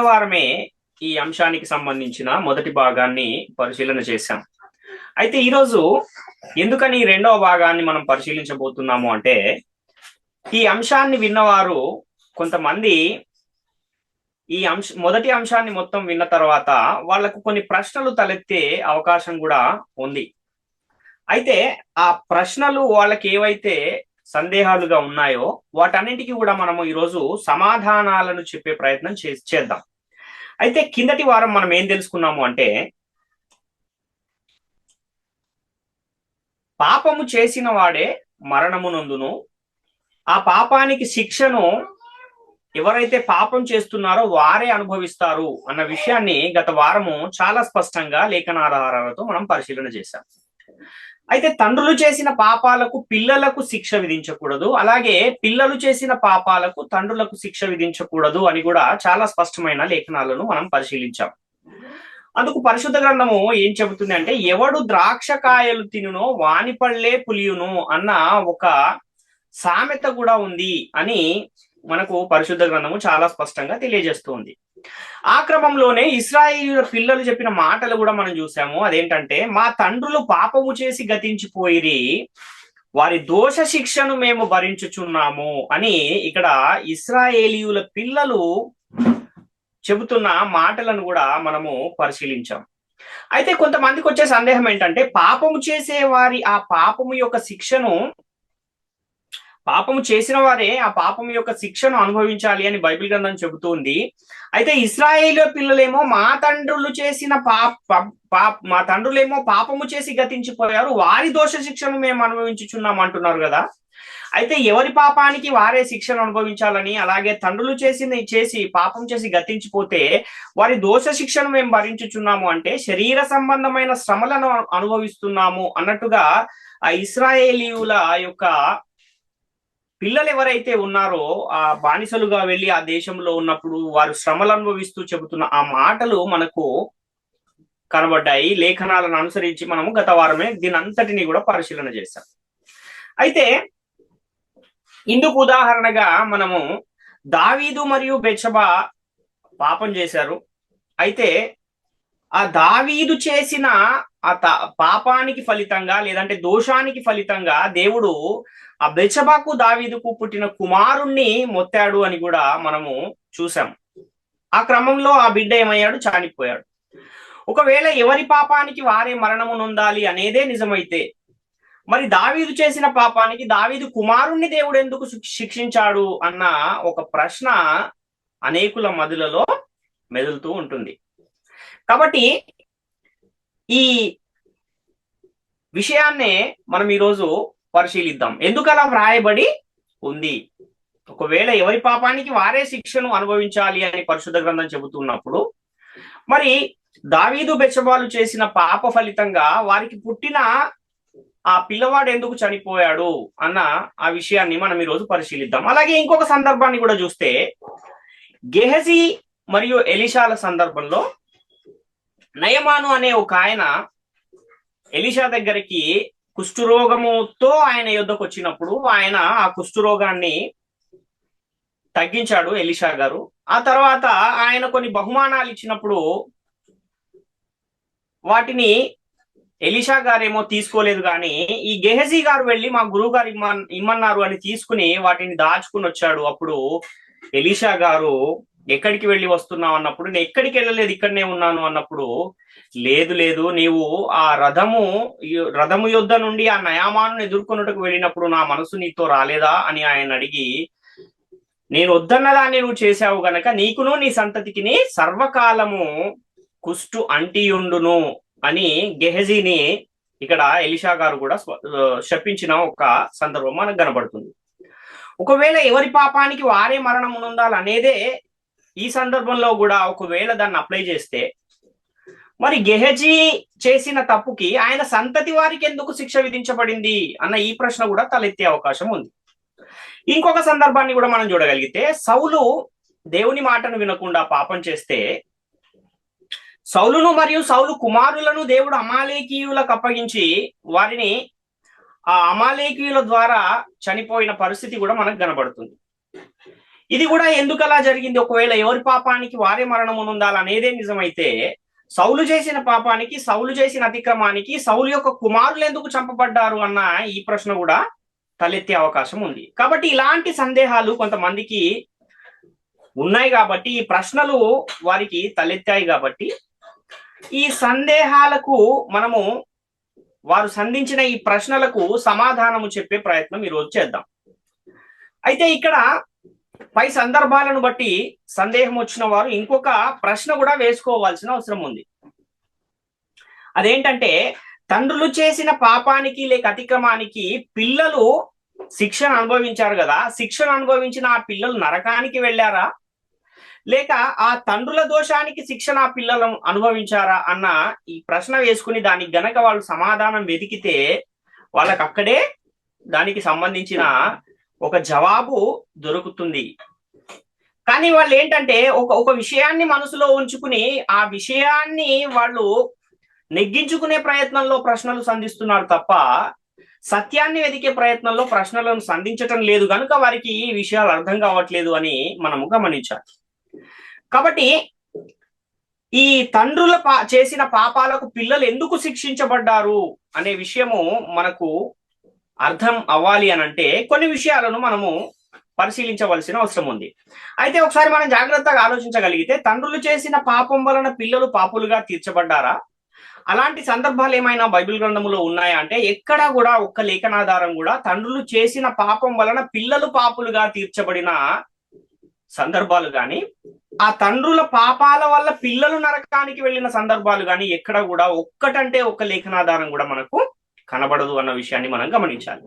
వారమే ఈ అంశానికి సంబంధించిన మొదటి భాగాన్ని పరిశీలన చేశాం. అయితే ఈరోజు ఎందుకని రెండవ భాగాన్ని మనం పరిశీలించబోతున్నాము అంటే, ఈ అంశాన్ని విన్నవారు కొంతమంది మొదటి అంశాన్ని మొత్తం విన్న తర్వాత వాళ్లకు కొన్ని ప్రశ్నలు తలెత్తే అవకాశం కూడా ఉంది. అయితే ఆ ప్రశ్నలు వాళ్ళకి ఏవైతే సందేహాలుగా ఉన్నాయో వాటన్నింటికి కూడా మనము ఈరోజు సమాధానాలను చెప్పే ప్రయత్నం చేద్దాం. అయితే కిందటి వారం మనం ఏం తెలుసుకున్నాము అంటే, పాపము చేసిన వాడే మరణమునందును, ఆ పాపానికి శిక్షను ఎవరైతే పాపం చేస్తున్నారో వారే అనుభవిస్తారు అన్న విషయాన్ని గత వారము చాలా స్పష్టంగా లేఖనాధారాలతో మనం పరిశీలన చేశాం. అయితే తండ్రులు చేసిన పాపాలకు పిల్లలకు శిక్ష విధించకూడదు, అలాగే పిల్లలు చేసిన పాపాలకు తండ్రులకు శిక్ష విధించకూడదు అని కూడా చాలా స్పష్టమైన లేఖనాలను మనం పరిశీలించాం. అందుకు పరిశుద్ధ గ్రంథము ఏం చెబుతుంది అంటే, ఎవడు ద్రాక్ష కాయలు తినునో వాని పళ్ళే పులియును అన్న ఒక సామెత కూడా ఉంది అని మనకు పరిశుద్ధ గ్రంథము చాలా స్పష్టంగా తెలియజేస్తుంది. ఆ క్రమంలోనే ఇశ్రాయేలీయుల పిల్లలు చెప్పిన మాటలు కూడా మనం చూసాము. అదేంటంటే, మా తండ్రులు పాపము చేసి గతించిపోయిరి, వారి దోష శిక్షను మేము భరించుచున్నాము అని ఇక్కడ ఇశ్రాయేలీయుల పిల్లలు చెబుతున్న మాటలను కూడా మనము పరిశీలించాం. అయితే కొంతమందికి వచ్చే సందేహం ఏంటంటే, పాపము చేసే వారి ఆ పాపము యొక్క శిక్షను, పాపము చేసిన వారే ఆ పాపం యొక్క శిక్షను అనుభవించాలి అని బైబిల్ గ్రంథం చెబుతుంది. అయితే ఇశ్రాయేలు పిల్లలేమో మా తండ్రులేమో పాపము చేసి గతించిపోయారు, వారి దోష శిక్షను మేము అనుభవించుచున్నాం అంటున్నారు కదా. అయితే ఎవరి పాపానికి వారే శిక్షను అనుభవించాలని, అలాగే తండ్రులు చేసి పాపం చేసి గతించిపోతే వారి దోష శిక్షను మేము భరించుచున్నాము అంటే శరీర సంబంధమైన శ్రమలను అనుభవిస్తున్నాము అన్నట్టుగా ఆ ఇశ్రాయేలీయుల యొక్క పిల్లలు ఎవరైతే ఉన్నారో, ఆ బానిసలుగా వెళ్ళి ఆ దేశంలో ఉన్నప్పుడు వారు శ్రమలు అనుభవిస్తూ చెబుతున్న ఆ మాటలు మనకు కనబడ్డాయి. లేఖనాలను అనుసరించి మనము గత వారమే దీని అంతటిని కూడా పరిశీలన చేశాం. అయితే ఇందుకు ఉదాహరణగా మనము దావీదు మరియు బెత్షెబా పాపం చేశారు. అయితే ఆ దావీదు చేసిన ఆ పాపానికి ఫలితంగా, లేదంటే దోషానికి ఫలితంగా దేవుడు ఆ బెత్షెబాకు దావీదుకు పుట్టిన కుమారుణ్ణి మొత్తాడు అని కూడా మనము చూసాం. ఆ క్రమంలో ఆ బిడ్డ ఏమయ్యాడు? చనిపోయాడు. ఒకవేళ ఎవరి పాపానికి వారే మరణము నొందాలి అనేదే నిజమైతే, మరి దావీదు చేసిన పాపానికి దావీదు కుమారుణ్ణి దేవుడు ఎందుకు శిక్షించాడు అన్న ఒక ప్రశ్న అనేకుల మదులలో మెదులుతూ ఉంటుంది. కాబట్టి ఈ విషయాన్నే మనం ఈరోజు పరిశీలిద్దాం. ఎందుకు అలా వ్రాయబడి ఉంది? ఒకవేళ ఎవరి పాపానికి వారే శిక్షను అనుభవించాలి అని పరిశుద్ధ గ్రంథం చెబుతున్నప్పుడు, మరి దావీదు బెత్షెబాలు చేసిన పాప ఫలితంగా వారికి పుట్టిన ఆ పిల్లవాడు ఎందుకు చనిపోయాడు అన్న ఆ విషయాన్ని మనం ఈరోజు పరిశీలిద్దాం. అలాగే ఇంకొక సందర్భాన్ని కూడా చూస్తే, గెహజీ మరియు ఎలీషాల సందర్భంలో నయమాను అనే ఒక ఆయన ఎలీషా దగ్గరికి కుష్ఠరోగముతో ఆయన యుద్ధకు వచ్చినప్పుడు ఆయన ఆ కుష్ఠరోగాన్ని తగ్గించాడు ఎలీషా గారు. ఆ తర్వాత ఆయన కొన్ని బహుమానాలు ఇచ్చినప్పుడు వాటిని ఎలీషా గారేమో తీసుకోలేదు, కానీ ఈ గెహజీ గారు వెళ్ళి మా గురువు గారు ఇమ్మన్నారు అని తీసుకుని వాటిని దాచుకుని వచ్చాడు. అప్పుడు ఎలీషా గారు ఎక్కడికి వెళ్ళి వస్తున్నావు అన్నప్పుడు, నేను ఎక్కడికి వెళ్ళలేదు, ఇక్కడనే ఉన్నాను అన్నప్పుడు, లేదు నీవు ఆ రథము యుద్ధ నుండి ఆ నయామాను ఎదుర్కొన్నట్టుకు వెళ్ళినప్పుడు నా మనసు నీతో రాలేదా అని ఆయన అడిగి, నేను వద్దన్నదాన్ని నువ్వు చేశావు గనక నీకును నీ సంతతికిని సర్వకాలము కుష్టు అంటియుండును అని గెహజీని ఇక్కడ ఎలీషా గారు కూడా శపించిన ఒక సందర్భం మనకు కనబడుతుంది. ఒకవేళ ఎవరి పాపానికి వారే మరణం నొందాలి అనేదే ఈ సందర్భంలో కూడా ఒకవేళ దాన్ని అప్లై చేస్తే, మరి గెహజీ చేసిన తప్పుకి ఆయన సంతతి వారికి ఎందుకు శిక్ష విధించబడింది అన్న ఈ ప్రశ్న కూడా తలెత్తే అవకాశం ఉంది. ఇంకొక సందర్భాన్ని కూడా మనం చూడగలిగితే, సౌలు దేవుని మాటను వినకుండా పాపం చేస్తే సౌలును మరియు సౌలు కుమారులను దేవుడు అమాలేకీయులకు అప్పగించి వారిని ఆ అమాలేకీయుల ద్వారా చనిపోయిన పరిస్థితి కూడా మనకు కనబడుతుంది. ఇది కూడా ఎందుకు అలా జరిగింది, ఒకవేళ ఎవరి పాపానికి వారే మరణం పొందాలనేదే నిజమైతే సౌలు చేసిన పాపానికి, సౌలు చేసిన అతిక్రమానికి సౌలు యొక్క కుమారులు ఎందుకు చంపబడ్డారు అన్న ఈ ప్రశ్న కూడా తలెత్తే అవకాశం ఉంది. కాబట్టి ఇలాంటి సందేహాలు కొంతమందికి ఉన్నాయి కాబట్టి, ఈ ప్రశ్నలు వారికి తలెత్తాయి కాబట్టి ఈ సందేహాలకు మనము, వారు సంధించిన ఈ ప్రశ్నలకు సమాధానము చెప్పే ప్రయత్నం ఈరోజు చేద్దాం. అయితే ఇక్కడ పై సందర్భాలను బట్టి సందేహం వచ్చిన వారు ఇంకొక ప్రశ్న కూడా వేసుకోవాల్సిన అవసరం ఉంది. అదేంటంటే, తండ్రులు చేసిన పాపానికి లేక అతిక్రమానికి పిల్లలు శిక్షను అనుభవించారు కదా, శిక్షను అనుభవించిన ఆ పిల్లలు నరకానికి వెళ్ళారా, లేక ఆ తండ్రుల దోషానికి శిక్షణ ఆ పిల్లలు అనుభవించారా అన్న ఈ ప్రశ్న వేసుకుని దానికి గనక వాళ్ళు సమాధానం వెతికితే వాళ్ళకి అక్కడే దానికి సంబంధించిన ఒక జవాబు దొరుకుతుంది. కానీ వాళ్ళు ఏంటంటే ఒక విషయాన్ని మనసులో ఉంచుకుని ఆ విషయాన్ని వాళ్ళు నెగ్గించుకునే ప్రయత్నంలో ప్రశ్నలు సంధిస్తున్నారు తప్ప సత్యాన్ని వెతికే ప్రయత్నంలో ప్రశ్నలను సంధించటం లేదు, కనుక వారికి ఈ విషయాలు అర్థం కావట్లేదు అని మనము గమనించాలి. కాబట్టి ఈ తండ్రుల చేసిన పాపాలకు పిల్లలు ఎందుకు శిక్షించబడ్డారు అనే విషయము మనకు అర్థం అవ్వాలి అని అంటే కొన్ని విషయాలను మనము పరిశీలించవలసిన అవసరం ఉంది. అయితే ఒకసారి మనం జాగ్రత్తగా ఆలోచించగలిగితే, తండ్రులు చేసిన పాపం వలన పిల్లలు పాపులుగా తీర్చబడ్డారా? అలాంటి సందర్భాలు ఏమైనా బైబిల్ గ్రంథంలో ఉన్నాయా అంటే ఎక్కడా కూడా ఒక్క లేఖనాధారం కూడా తండ్రులు చేసిన పాపం వలన పిల్లలు పాపులుగా తీర్చబడిన సందర్భాలు కానీ, ఆ తండ్రుల పాపాల వల్ల పిల్లలు నరకానికి వెళ్ళిన సందర్భాలు కానీ ఎక్కడ కూడా ఒక్కటంటే ఒక్క లేఖనాధారం కూడా మనకు కనబడదు అన్న విషయాన్ని మనం గమనించాలి.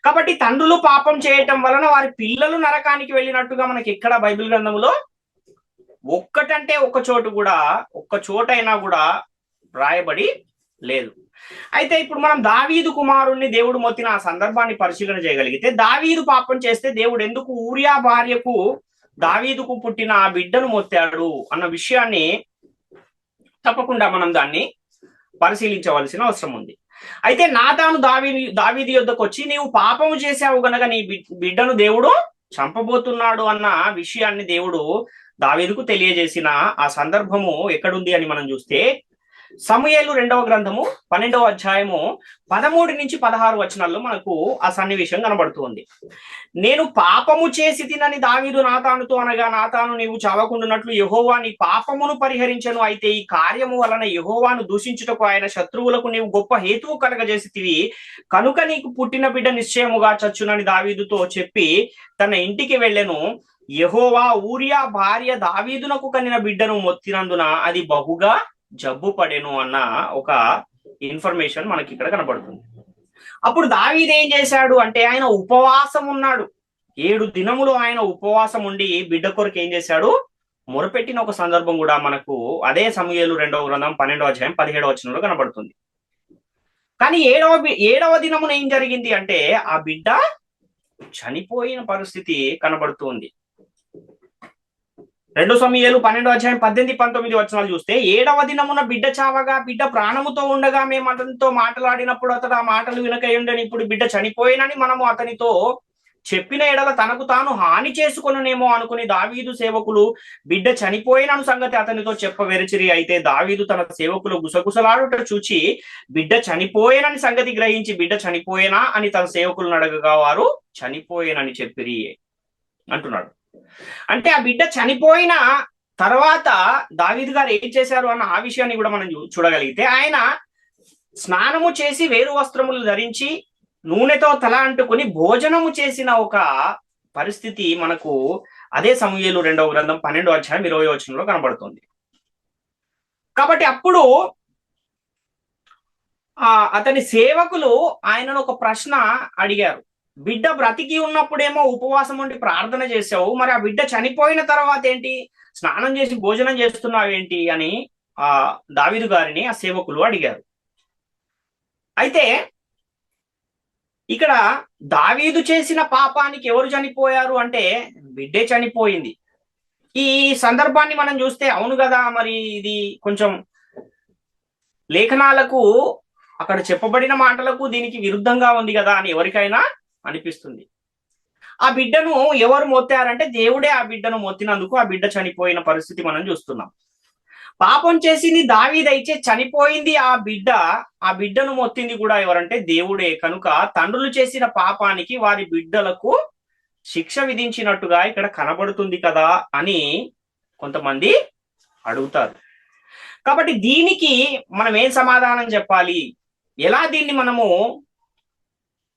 కాబట్టి తండ్రులు పాపం చేయటం వలన వారి పిల్లలు నరకానికి వెళ్ళినట్టుగా మనకి ఎక్కడ బైబిల్ గ్రంథంలో ఒక్కటంటే ఒక్క చోటు కూడా, ఒక్క చోటైనా కూడా రాయబడి లేదు. అయితే ఇప్పుడు మనం దావీదు కుమారుణ్ణి దేవుడు మొత్తిన ఆ సందర్భాన్ని పరిశీలన చేయగలిగితే, దావీదు పాపం చేస్తే దేవుడు ఎందుకు ఊరియా భార్యకు దావీదుకు పుట్టిన ఆ బిడ్డను మొత్తాడు అన్న విషయాన్ని తప్పకుండా మనం దాన్ని పరిశీలించవలసిన అవసరం ఉంది. అయితే నాతాను దావీదు యొద్దకు వచ్చి, నీవు పాపము చేశావు గనక నీ బిడ్డను దేవుడు చంపబోతున్నాడు అన్న విషయాన్ని దేవుడు దావీదుకు తెలియజేసిన ఆ సందర్భము ఎక్కడుంది అని మనం చూస్తే, సమూయేలు 2వ గ్రంథము 12వ అధ్యాయము 13 నుంచి 16 వచనాల్లో మనకు ఆ సన్నివేశం కనబడుతుంది. నేను పాపము చేసి తినని దావీదు నాతానుతో అనగా, నాతాను నీవు చావకుండునట్లు యెహోవా నీ పాపమును పరిహరించెను. అయితే ఈ కార్యము వలన యెహోవాను దూషించుటకు ఆయన శత్రువులకు నీవు గొప్ప హేతువు కలగజేసితివి, కనుక నీకు పుట్టిన బిడ్డ నిశ్చయముగా చచ్చునని దావీదుతో చెప్పి తన ఇంటికి వెళ్ళెను. యెహోవా ఊరియా భార్య దావీదునకు కనిన బిడ్డను మొత్తినందున అది బహుగా జబ్బు పడెను అన్న ఒక ఇన్ఫర్మేషన్ మనకి ఇక్కడ కనబడుతుంది. అప్పుడు దావీదు ఏం చేశాడు అంటే, ఆయన ఉపవాసం ఉన్నాడు. 7 దినములు ఆయన ఉపవాసం ఉండి బిడ్డ కొరకు ఏం చేశాడు, మొరపెట్టిన ఒక సందర్భం కూడా మనకు అదే సమూయేలు 2వ గ్రంథం 12వ అధ్యాయం 17వ వచనంలో కనబడుతుంది. కానీ ఏడవ దినమున ఏం జరిగింది అంటే, ఆ బిడ్డ చనిపోయిన పరిస్థితి కనబడుతుంది. 2 సమూయేలు 12వ అధ్యాయం 18, 19 వచనాలు చూస్తే, 7వ దినమున బిడ్డ చావగా బిడ్డ ప్రాణముతో ఉండగా మేము అతనితో మాట్లాడినప్పుడు అతడు ఆ మాటలు వినకయుండని, ఇప్పుడు బిడ్డ చనిపోయినని మనము అతనితో చెప్పిన ఎడల తనకు తాను హాని చేసుకొనునేమో అనుకుని దావీదు సేవకులు బిడ్డ చనిపోయిన సంగతి అతనితో చెప్పవెరచిరి. అయితే దావీదు తన సేవకులు గుసగుసలాడుట చూచి బిడ్డ చనిపోయేనని సంగతి గ్రహించి, బిడ్డ చనిపోయేనా అని తన సేవకులను అడగగా వారు చనిపోయేనని చెప్పిరి అంటున్నాడు. అంటే ఆ బిడ్డ చనిపోయిన తర్వాత దావీదు గారు ఏం చేశారు అన్న ఆ విషయాన్ని కూడా మనం చూడగలిగితే, ఆయన స్నానము చేసి వేరు వస్త్రములు ధరించి నూనెతో తల అంటుకుని భోజనము చేసిన ఒక పరిస్థితి మనకు అదే సమూయేలు 2వ గ్రంథం 12వ అధ్యాయం 20వ వచనంలో కనబడుతుంది. కాబట్టి అప్పుడు అతని సేవకులు ఆయనను ఒక ప్రశ్న అడిగారు. బిడ్డ బ్రతికి ఉన్నప్పుడేమో ఉపవాసం ఉండి ప్రార్థన చేసావు, మరి ఆ బిడ్డ చనిపోయిన తర్వాత ఏంటి, స్నానం చేసి భోజనం చేస్తున్నావు ఏంటి అని దావీదు గారిని ఆ సేవకులు అడిగారు. అయితే ఇక్కడ దావీదు చేసిన పాపానికి ఎవరు చనిపోయారు అంటే బిడ్డే చనిపోయింది. ఈ సందర్భాన్ని మనం చూస్తే అవును కదా, మరి ఇది కొంచెం లేఖనాలకు అక్కడ చెప్పబడిన మాటలకు దీనికి విరుద్ధంగా ఉంది కదా అని ఎవరికైనా అనిపిస్తుంది. ఆ బిడ్డను ఎవరు మొత్తారంటే దేవుడే ఆ బిడ్డను మొత్తినందుకు ఆ బిడ్డ చనిపోయిన పరిస్థితి మనం చూస్తున్నాం. పాపం చేసింది దావీదైతే చనిపోయింది ఆ బిడ్డను మొత్తింది కూడా ఎవరంటే దేవుడే. కనుక తండ్రులు చేసిన పాపానికి వారి బిడ్డలకు శిక్ష విధించినట్టుగా ఇక్కడ కనబడుతుంది కదా అని కొంతమంది అడుగుతారు. కాబట్టి దీనికి మనం ఏం సమాధానం చెప్పాలి, ఎలా దీన్ని మనము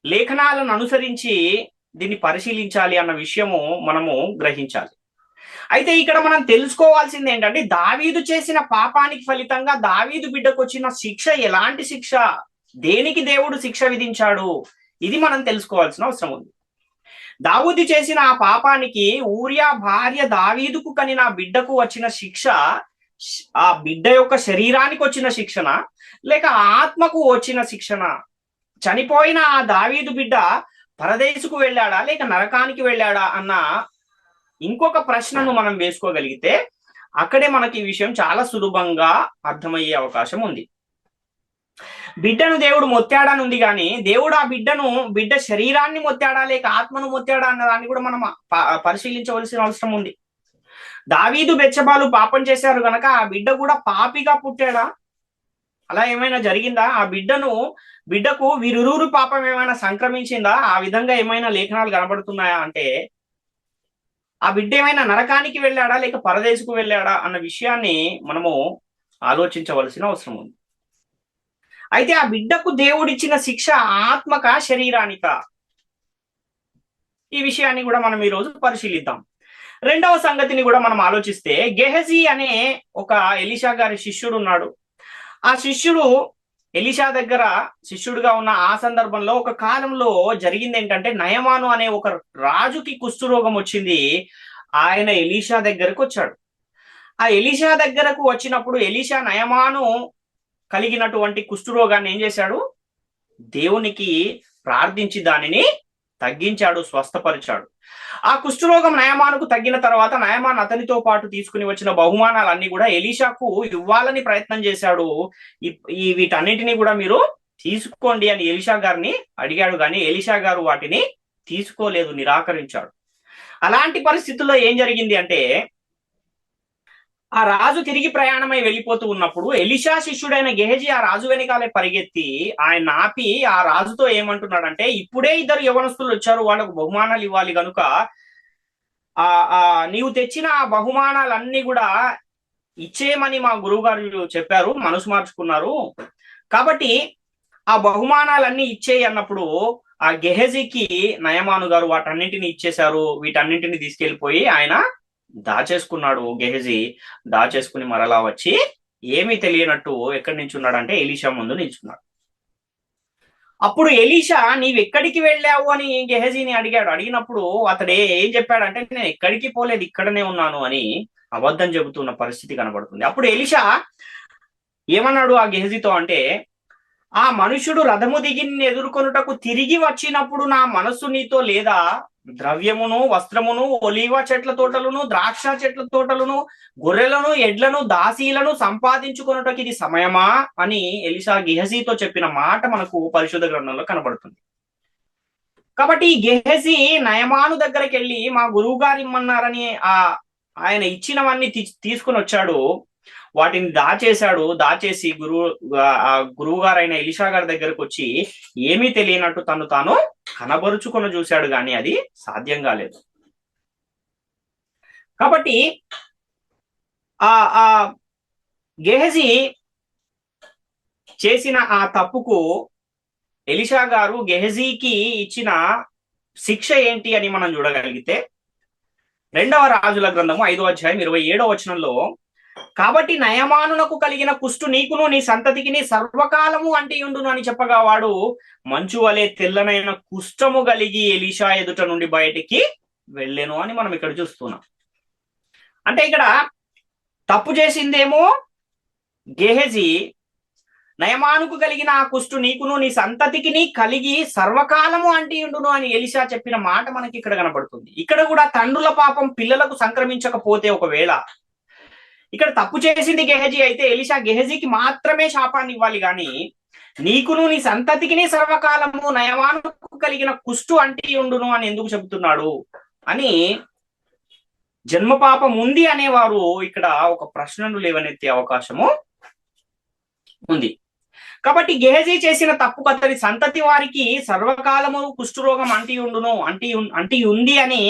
లేఖనాలను అనుసరించి దీన్ని పరిశీలించాలి అన్న విషయము మనము గ్రహించాలి. అయితే ఇక్కడ మనం తెలుసుకోవాల్సింది ఏంటంటే దావీదు చేసిన పాపానికి ఫలితంగా దావీదు బిడ్డకు వచ్చిన శిక్ష ఎలాంటి శిక్ష, దేనికి దేవుడు శిక్ష విధించాడు, ఇది మనం తెలుసుకోవాల్సిన అవసరం ఉంది. దావీదు చేసిన ఆ పాపానికి ఊరియా భార్య దావీదుకు కనిన బిడ్డకు వచ్చిన శిక్ష ఆ బిడ్డ యొక్క శరీరానికి వచ్చిన శిక్షణ లేక ఆత్మకు వచ్చిన శిక్షణ? చనిపోయిన ఆ దావీదు బిడ్డ పరదేశుకు వెళ్ళాడా లేక నరకానికి వెళ్ళాడా అన్న ఇంకొక ప్రశ్నను మనం వేసుకోగలిగితే అక్కడే మనకి ఈ విషయం చాలా సులభంగా అర్థమయ్యే అవకాశం ఉంది. బిడ్డను దేవుడు మొత్తాడని ఉంది కానీ దేవుడు ఆ బిడ్డ శరీరాన్ని మొత్తాడా లేక ఆత్మను మొత్తాడా అన్న దాన్ని కూడా మనం పరిశీలించవలసిన అవసరం ఉంది. దావీదు బెత్షెబాలు పాపం చేశారు గనక ఆ బిడ్డ కూడా పాపిగా పుట్టాడా? అలా ఏమైనా జరిగిందా? ఆ బిడ్డకు వీరిరువురు పాపం ఏమైనా సంక్రమించిందా? ఆ విధంగా ఏమైనా లేఖనాలు కనబడుతున్నాయా అంటే ఆ బిడ్డ ఏమైనా నరకానికి వెళ్ళాడా లేక పరదేశుకు వెళ్ళాడా అన్న విషయాన్ని మనము ఆలోచించవలసిన అవసరం ఉంది. అయితే ఆ బిడ్డకు దేవుడిచ్చిన శిక్ష ఆత్మక శరీరానిక? ఈ విషయాన్ని కూడా మనం ఈరోజు పరిశీలిద్దాం. రెండవ సంగతిని కూడా మనం ఆలోచిస్తే గెహజీ అనే ఒక ఎలీషా గారి శిష్యుడు ఉన్నాడు. ఆ శిష్యుడు ఎలీషా దగ్గర శిష్యుడిగా ఉన్న ఆ సందర్భంలో ఒక కాలంలో జరిగింది ఏంటంటే నయమాను అనే ఒక రాజుకి కుష్ఠరోగం వచ్చింది. ఆయన ఎలీషా దగ్గరకు వచ్చాడు. ఆ ఎలీషా దగ్గరకు వచ్చినప్పుడు ఎలీషా నయమాను కలిగినటువంటి కుష్ఠరోగాన్ని ఏం చేశాడు? దేవునికి ప్రార్థించి దానిని తగ్గించాడు, స్వస్థపరిచాడు. ఆ కుష్ఠరోగం నయమానుకు తగ్గిన తర్వాత నయమాన్ అతనితో పాటు తీసుకుని వచ్చిన బహుమానాలన్నీ కూడా ఎలీషాకు ఇవ్వాలని ప్రయత్నం చేశాడు. వీటన్నిటినీ కూడా మీరు తీసుకోండి అని ఎలీషా గారిని అడిగాడు, కానీ ఎలీషా గారు వాటిని తీసుకోలేదు, నిరాకరించాడు. అలాంటి పరిస్థితుల్లో ఏం జరిగింది అంటే ఆ రాజు తిరిగి ప్రయాణమై వెళ్ళిపోతూ ఉన్నప్పుడు ఎలీషా శిష్యుడైన గెహజీ ఆ రాజు వెనకాలే పరిగెత్తి ఆయన ఆపి ఆ రాజుతో ఏమంటున్నాడంటే, ఇప్పుడే ఇద్దరు యవనస్తులు వచ్చారు, వాళ్ళకు బహుమానాలు ఇవ్వాలి కనుక నీవు తెచ్చిన ఆ బహుమానాలన్నీ కూడా ఇచ్చేయమని మా గురువు గారు చెప్పారు, మనసు మార్చుకున్నారు, కాబట్టి ఆ బహుమానాలన్నీ ఇచ్చేయి అన్నప్పుడు ఆ గెహజీకి నయమాను గారు వాటన్నింటిని ఇచ్చేశారు. వీటన్నింటిని తీసుకెళ్లిపోయి ఆయన దాచేసుకున్నాడు. గెహజీ దాచేసుకుని మరలా వచ్చి ఏమీ తెలియనట్టు ఎక్కడి నుంచి ఉన్నాడంటే ఎలీషా ముందు నిల్చున్నాడు. అప్పుడు ఎలీషా నీవెక్కడికి వెళ్ళావు అని గెహజీని అడిగాడు. అడిగినప్పుడు అతడు ఏం చెప్పాడంటే నేను ఎక్కడికి పోలేదు, ఇక్కడనే ఉన్నాను అని అబద్ధం చెబుతున్న పరిస్థితి కనబడుతుంది. అప్పుడు ఎలీషా ఏమన్నాడు ఆ గెహజీతో అంటే, ఆ మనుషుడు రథము దిగి ఎదుర్కొనుటకు తిరిగి వచ్చినప్పుడు నా మనస్సు నీతో లేదా? ద్రవ్యమును, వస్త్రమును, ఒలీవ చెట్ల తోటలను, ద్రాక్ష చెట్ల తోటలను, గొర్రెలను, ఎడ్లను, దాసీలను సంపాదించుకొనుటకు ఇది సమయమా అని ఎలీషా గెహజీతో చెప్పిన మాట మనకు పరిశుద్ధ గ్రంథంలో కనబడుతుంది. కాబట్టి గెహజీ నయమాను దగ్గరికి వెళ్ళి మా గురువు గారు ఇమ్మన్నారని ఆయన ఇచ్చినవన్నీ తీసుకుని వచ్చాడు. వాటిని దాచేసి గురువు గారైన ఎలీషా గారి దగ్గరకు వచ్చి ఏమీ తెలియనట్టు తను తాను కనబరుచుకొని చూశాడు, కానీ అది సాధ్యం కాలేదు. కాబట్టి ఆ గెహజీ చేసిన ఆ తప్పుకు ఎలీషా గారు గెహజీకి ఇచ్చిన శిక్ష ఏంటి అని మనం చూడగలిగితే 2వ రాజుల గ్రంథము 5వ అధ్యాయం 27వ వచనంలో, కాబట్టి నయమానునకు కలిగిన కుష్టు నీకును నీ సంతతికి సర్వకాలము అంటియుండును అని చెప్పగా వాడు మంచు వలె తెల్లనైన కుష్ఠము కలిగి ఎలీషా ఎదుట నుండి బయటికి వెళ్ళెను అని మనం ఇక్కడ చూస్తున్నాం. అంటే ఇక్కడ తప్పు చేసిందేమో గెహజీ, నయమానుకు కలిగిన ఆ కుష్టు నీకును నీ సంతతికి కలిగి సర్వకాలము అంటియుండును అని ఎలీషా చెప్పిన మాట మనకి ఇక్కడ కనబడుతుంది. ఇక్కడ కూడా తండ్రుల పాపం పిల్లలకు సంక్రమించకపోతే ఒకవేళ ఇక్కడ తప్పు చేసింది గెహజీ అయితే ఎలీషా గెహజీకి మాత్రమే శాపాన్ని ఇవ్వాలి గాని నీకును నీ సంతతికిని సర్వకాలము నయమానుకు కలిగిన కుష్టు అంటి ఉండును అని ఎందుకు చెబుతున్నాడు అని జన్మపాపం ఉంది అనేవారు ఇక్కడ ఒక ప్రశ్నను లేవనెత్తే అవకాశము ఉంది. కాబట్టి గెహజీ చేసిన తప్పు అతని సంతతి వారికి సర్వకాలము కుష్ఠరోగం అంటి ఉంది అని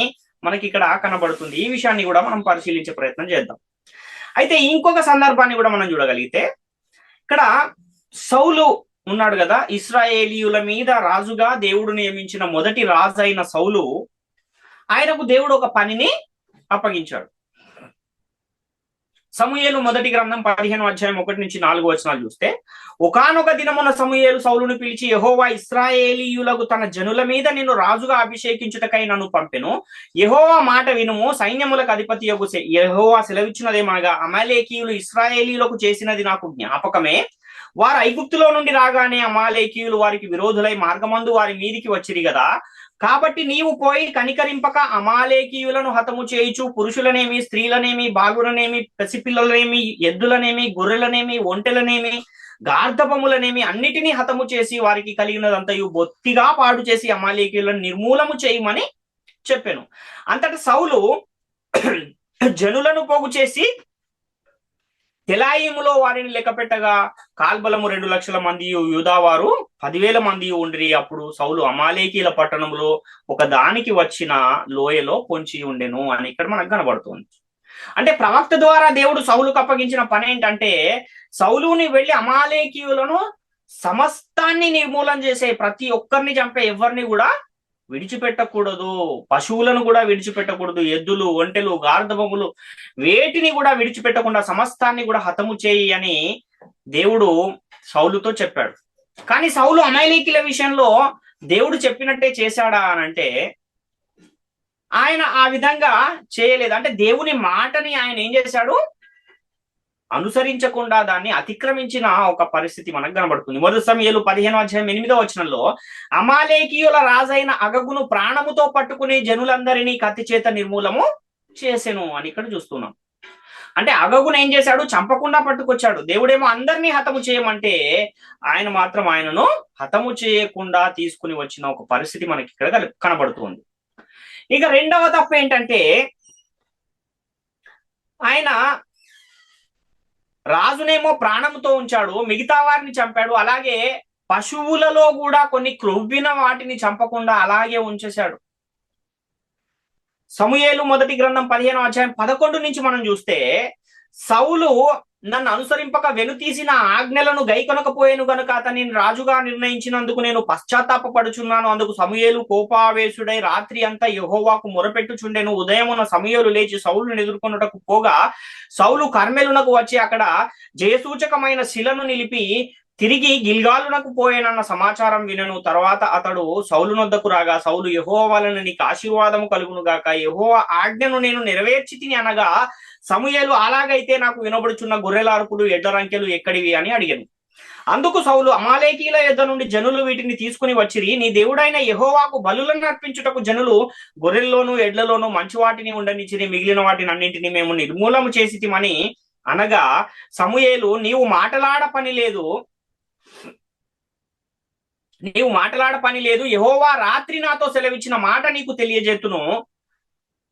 మనకి ఇక్కడ కనబడుతుంది. ఈ విషయాన్ని కూడా మనం పరిశీలించే ప్రయత్నం చేద్దాం. అయితే ఇంకొక సందర్భాన్ని కూడా మనం చూడగలిగితే ఇక్కడ సౌలు ఉన్నాడు కదా, ఇశ్రాయేలీయుల మీద రాజుగా దేవుడు నియమించిన మొదటి రాజు అయిన సౌలు, ఆయనకు దేవుడు ఒక పనిని అప్పగించాడు. సమూయేలు మొదటి గ్రంథం 15:1-4 చూస్తే, ఒకానొక దినమున సమూయేలు సౌలును పిలిచి, యెహోవా ఇశ్రాయేలీయులకు తన జనుల మీద నిన్ను రాజుగా అభిషేకించుటకై నన్ను పంపెను. యెహోవా మాట వినుము, సైన్యములకు అధిపతి యెహోవా సెలవిచ్చినదేమనగా, అమాలేకీయులు ఇశ్రాయేలీయులకు చేసినది నాకు జ్ఞాపకమే. వారు ఐగుప్తులో నుండి రాగానే అమాలేకీయులు వారికి విరోధులై మార్గమందు వారి మీదికి వచ్చిరి కదా. కాబట్టి నీవు పోయి కనికరింపక అమాలేకీయులను హతము చేయుచు పురుషులనేమి, స్త్రీలనేమి, బాలులనేమి, పసిపిల్లలనేమి, ఎద్దులనేమి, గొర్రెలనేమి, ఒంటెలనేమి, గార్ధపములనేమి అన్నిటినీ హతము చేసి వారికి కలిగినదంతయు బొత్తిగా పాడు చేసి అమాలేకీయులను నిర్మూలము చేయమని చెప్పాను. అంతటా సౌలు జనులను పోగు చేసి తెలాయిములో వారిని లెక్కపెట్టగా కాల్బలము 2,00,000 మంది, యూదావారు 10,000 మంది ఉండిరి. అప్పుడు సౌలు అమాలేకీల పట్టణంలో ఒక దానికి వచ్చిన లోయలో పొంచి ఉండెను అని ఇక్కడ మనకు కనబడుతుంది. అంటే ప్రవక్త ద్వారా దేవుడు సౌలుకు అప్పగించిన పని ఏంటంటే, సౌలుని వెళ్లి అమాలేకీయులను సమస్తాన్ని నిర్మూలన చేసే, ప్రతి ఒక్కరిని చంపే, ఎవరిని కూడా విడిచిపెట్టకూడదు, పశువులను కూడా విడిచిపెట్టకూడదు, ఎద్దులు, ఒంటెలు, గార్ధబములు వేటిని కూడా విడిచిపెట్టకుండా సమస్తాన్ని కూడా హతము చేయి అని దేవుడు సౌలుతో చెప్పాడు. కానీ సౌలు అమాలేకీల విషయంలో దేవుడు చెప్పినట్టే చేశాడా అనంటే ఆయన ఆ విధంగా చేయలేదు. అంటే దేవుని మాటని ఆయన ఏం చేశాడు, అనుసరించకుండా దాన్ని అతిక్రమించిన ఒక పరిస్థితి మనకు కనబడుతుంది. మొదటి సమూయేలు 15:8 అమాలేకీయుల రాజైన అగగును ప్రాణముతో పట్టుకుని జనులందరినీ కత్తి చేత నిర్మూలము చేసెను అని ఇక్కడ చూస్తున్నాం. అంటే అగగును ఏం చేశాడు, చంపకుండా పట్టుకొచ్చాడు. దేవుడేమో అందరినీ హతము చేయమంటే ఆయన మాత్రం ఆయనను హతము చేయకుండా తీసుకుని వచ్చిన ఒక పరిస్థితి మనకి ఇక్కడ కనబడుతుంది. ఇక రెండవ తప్పు ఏంటంటే, ఆయన రాజునేమో ప్రాణంతో ఉంచాడు, మిగతా వారిని చంపాడు. అలాగే పశువులలో కూడా కొన్ని క్రొవ్విన వాటిని చంపకుండా అలాగే ఉంచేశాడు. సమూయేలు మొదటి గ్రంథం 15:11 మనం చూస్తే, సౌలు నన్ను అనుసరింపక వెనుతీసిన ఆజ్ఞలను గైకొనకపోయాను గనుక అతనిని రాజుగా నిర్ణయించినందుకు నేను పశ్చాత్తాపపడుచున్నాను. అందుకు సమూయేలు కోపావేశుడై రాత్రి అంతా యెహోవాకు మొరపెట్టుచుండెను. ఉదయమున సమూయేలు లేచి సౌలును ఎదుర్కొనుటకు పోగా సౌలు కర్మెలునకు వచ్చి అక్కడ జయసూచకమైన శిలను నిలిపి తిరిగి గిల్గాలునకు పోయేనన్న సమాచారం వినను. తర్వాత అతడు సౌలునొద్దకు రాగా సౌలు, యెహోవా వలన నీకు ఆశీర్వాదము కలుగును గాక, యెహోవా ఆజ్ఞను నేను నెరవేర్చి తిని అనగా సమూయేలు, అలాగైతే నాకు వినబడుచున్న గొర్రెల అరుపులు, ఎడ్ల రంకెలు ఎక్కడివి అని అడిగాను. అందుకు సౌలు, అమాలేకీల యొద్ద నుండి జనులు వీటిని తీసుకుని వచ్చిరి. నీ దేవుడైన యెహోవాకు బలులను అర్పించుటకు జనులు గొర్రెల్లోనూ ఎడ్లలోనూ మంచి వాటిని ఉండనిచ్చిరి, మిగిలిన వాటిని అన్నింటినీ మేము నిర్మూలము చేసితిమని అనగా సమూయేలు, నీవు మాటలాడ పని లేదు, యెహోవా రాత్రి నాతో సెలవిచ్చిన మాట నీకు తెలియజేతును,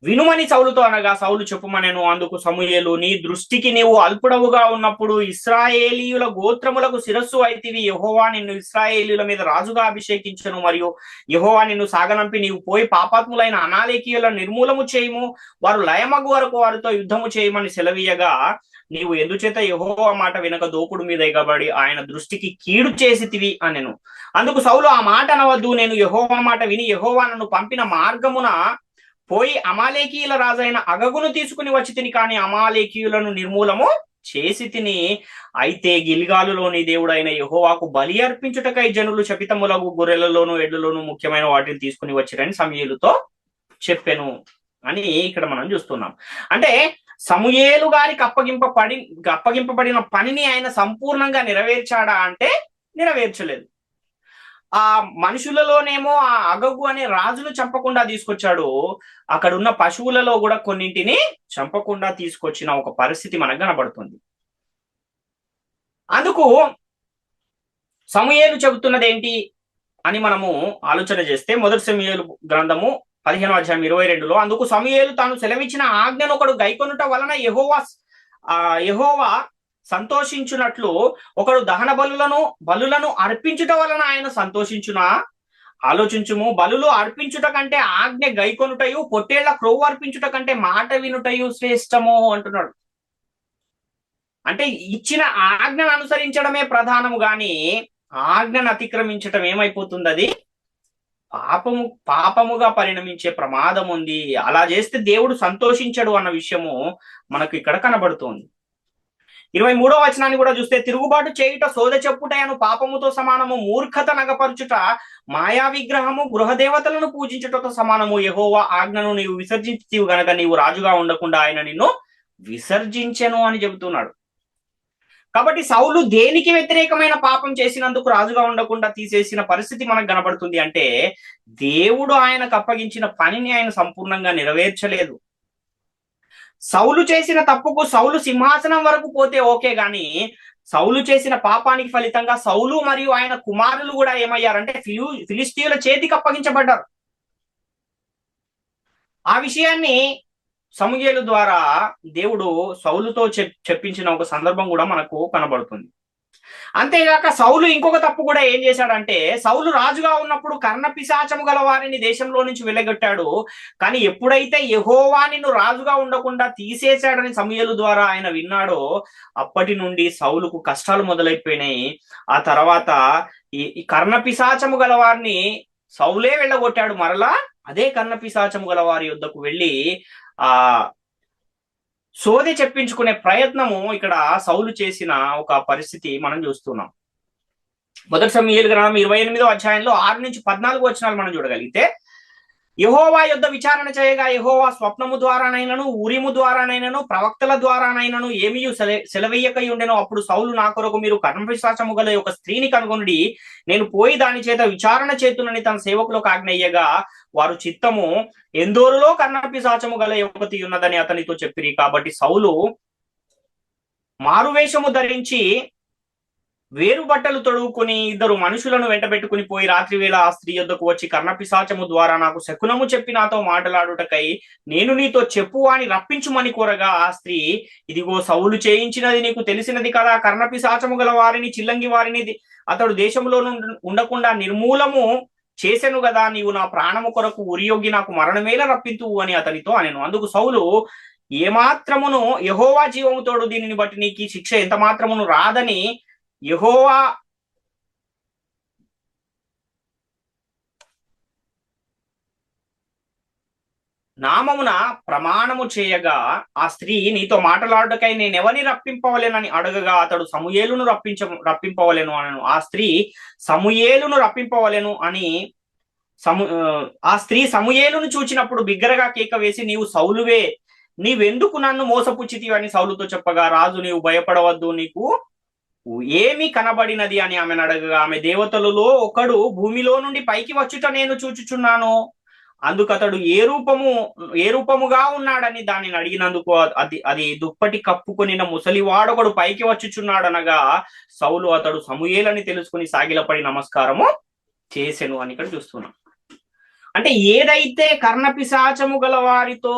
వినుమని సౌలుతో అనగా సౌలు చెప్పుమనెను. అందుకు సమూయేలు, నీ దృష్టికి నీవు అల్పుడవుగా ఉన్నప్పుడు ఇశ్రాయేలీయుల గోత్రములకు శిరస్సు అయితివి. యెహోవా నిన్ను ఇశ్రాయేలీయుల మీద రాజుగా అభిషేకించను, మరియు యెహోవా నిన్ను సాగనంపి నీవు పోయి పాపాత్ములైన అమాలేకీయులను నిర్మూలము చేయము, వారు లయమగు వరకు వారితో యుద్ధము చేయమని సెలవీయగా నీవు ఎందుచేత యెహోవా మాట వినక దోపుడు మీద ఎగబడి ఆయన దృష్టికి కీడు చేసితివి అనెను. అందుకు సౌలు, ఆ మాట అనవద్దు, నేను యెహోవా మాట విని యెహోవా నన్ను పంపిన మార్గమున పోయి అమాలేకీయుల రాజైన అగగును తీసుకుని వచ్చి తిని, కానీ అమాలేకీయులను నిర్మూలము చేసి తిని. అయితే గిల్గాలులోని దేవుడైన యెహోవాకు బలి అర్పించుటకై జనులు శపితములగు గొర్రెలలోను ఎడ్లలోను ముఖ్యమైన వాటిని తీసుకుని వచ్చిరని సమూయేలుతో చెప్పెను అని ఇక్కడ మనం చూస్తున్నాం. అంటే సమూయేలు గారికి అప్పగింపబడిన పనిని ఆయన సంపూర్ణంగా నెరవేర్చాడా అంటే నెరవేర్చలేదు. ఆ మనుషులలోనేమో ఆ అగగు అనే రాజును చంపకుండా తీసుకొచ్చాడు, అక్కడ ఉన్న పశువులలో కూడా కొన్నింటిని చంపకుండా తీసుకొచ్చిన ఒక పరిస్థితి మనకు కనబడుతుంది. అందుకు సమూయేలు చెబుతున్నది ఏంటి అని మనము ఆలోచన చేస్తే, మొదటి సమూయేలు గ్రంథము 15:22, అందుకు సమూయేలు తాను సెలవిచ్చిన ఆజ్ఞను ఒకడు గైకొనుట వలన యెహోవా సంతోషించున్నట్లు ఒకడు దహన బలులను అర్పించుట వలన ఆయన సంతోషించునా? ఆలోచించుము. బలులు అర్పించుట కంటే ఆజ్ఞ గైకొనుటయు, పొట్టేళ్ల క్రొవ్వు అర్పించుట కంటే మాట వినుటయు శ్రేష్టము అంటున్నాడు. అంటే ఇచ్చిన ఆజ్ఞను అనుసరించడమే ప్రధానము గాని ఆజ్ఞను అతిక్రమించటం ఏమైపోతుంది, అది పాపముగా పరిణమించే ప్రమాదం ఉంది. అలా చేస్తే దేవుడు సంతోషించడు అన్న విషయము మనకు ఇక్కడ కనబడుతోంది. 23వ వచనాన్ని కూడా చూస్తే, తిరుగుబాటు చేయుట సోదె చెప్పుటయను పాపముతో సమానము, మూర్ఖత నగపరుచుట మాయా విగ్రహము గృహదేవతలను పూజించుటతో సమానము. యెహోవా ఆజ్ఞను నీవు విసర్జించితివి గనక నీవు రాజుగా ఉండకుండా ఆయన నిన్ను విసర్జించెను అని చెబుతున్నాడు. కాబట్టి సౌలు దేనికి వ్యతిరేకమైన పాపం చేసినందుకు రాజుగా ఉండకుండా తీసేసిన పరిస్థితి మనకు కనబడుతుంది అంటే, దేవుడు ఆయనకు అప్పగించిన పనిని ఆయన సంపూర్ణంగా నెరవేర్చలేదు. సౌలు చేసిన తప్పుకు సౌలు సింహాసనం వరకు పోతే ఓకే గాని, సౌలు చేసిన పాపానికి ఫలితంగా సౌలు మరియు ఆయన కుమారులు కూడా ఏమయ్యారంటే ఫిలిస్తీయుల చేతికి అప్పగించబడ్డారు. ఆ విషయాన్ని సమూయేలు ద్వారా దేవుడు సౌలుతో చెప్పించిన ఒక సందర్భం కూడా మనకు కనబడుతుంది. అంతేగాక సౌలు ఇంకొక తప్పు కూడా ఏం చేశాడంటే, సౌలు రాజుగా ఉన్నప్పుడు కర్ణ పిశాచము గల వారిని దేశంలో నుంచి వెళ్ళగొట్టాడు. కానీ ఎప్పుడైతే యెహోవా నిన్ను రాజుగా ఉండకుండా తీసేశాడని సమూయేలు ద్వారా ఆయన విన్నాడో, అప్పటి నుండి సౌలుకు కష్టాలు మొదలైపోయినాయి. ఆ తర్వాత ఈ కర్ణ పిశాచము గల వారిని సౌలే వెళ్ళగొట్టాడు. మరలా అదే కర్ణ పిశాచము గల వారి యొద్దకు వెళ్ళి ఆ సోదె చెప్పించుకునే ప్రయత్నము ఇక్కడ సౌలు చేసిన ఒక పరిస్థితి మనం చూస్తున్నాం. మొదటి సమూయేలు గ్రంథం 28వ అధ్యాయంలో 6-14 వచనాలు మనం చూడగలిగితే, యెహోవా యొద్ద విచారణ చేయగా యెహోవా స్వప్నము ద్వారానైనను ఊరిము ద్వారానైనను ప్రవక్తల ద్వారానైనను ఏమీ సెలవీయకై ఉండెను. అప్పుడు సౌలు నా కొరకు మీరు కర్ణపిశాచము గల ఒక స్త్రీని కనుగొనుడి, నేను పోయి దాని చేత విచారణ చేతునని తన సేవకులకు ఆజ్ఞయ్యగా వారు చిత్తము ఎందోరులో కర్ణపిశాచము గల యువతి ఉన్నదని అతనితో చెప్పిరి. కాబట్టి సౌలు మారువేషము ధరించి వేరు బట్టలు తొడుగుకుని 2 మనుషులను వెంటబెట్టుకుని పోయి రాత్రి వేళ ఆ స్త్రీ యొద్దకు వచ్చి, కర్ణపిశాచము ద్వారా నాకు శకునము చెప్పి నాతో మాట్లాడుటకై నేను నీతో చెప్పు అని రప్పించుమని కోరగా, ఆ స్త్రీ, ఇదిగో సౌలు చేయించినది నీకు తెలిసినది కదా, కర్ణపిశాచము గల వారిని చిల్లంగి వారిని అతడు దేశంలో ఉండకుండా నిర్మూలము చేసెను కదా, నీవు నా ప్రాణము కొరకు ఉరియొగ్గి నాకు మరణమేల రప్పింతువు అని అతనితో అనెను. అందుకు సౌలు, ఏమాత్రమును యెహోవా జీవముతోడు దీనిని బట్టి నీకు శిక్ష ఎంత మాత్రమును రాదని యెహోవా నామమున ప్రమాణము చేయగా, ఆ స్త్రీ నీతో మాట్లాడుటకై నేనెవరిని రప్పింపవలేనని అడగగా, అతడు సమూయేలును రప్పింపవలెను అనను. ఆ స్త్రీ సమూయేలును రప్పింపవలెను అని ఆ స్త్రీ సమూయేలును చూచినప్పుడు బిగ్గరగా కేక వేసి, నీవు సౌలువే, నీవెందుకు నన్ను మోసపుచ్చితివి అని సౌలుతో చెప్పగా, రాజు నీవు భయపడవద్దు, నీకు ఏమి కనబడినది అని ఆమెను అడగగా, ఆమె దేవతలలో ఒకడు భూమిలో నుండి పైకి వచ్చుట నేను చూచుచున్నాను. అందుకు అతడు ఏ రూపముగా ఉన్నాడని దానిని అడిగినందుకు, అది దుప్పటి కప్పుకొనిన ముసలివాడొకడు పైకి వచ్చుచున్నాడనగా, సౌలు అతడు సమూయేలని తెలుసుకుని సాగిలపడి నమస్కారము చేసెను అని ఇక్కడ చూస్తున్నాం. అంటే ఏదైతే కర్ణపిశాచము గల వారితో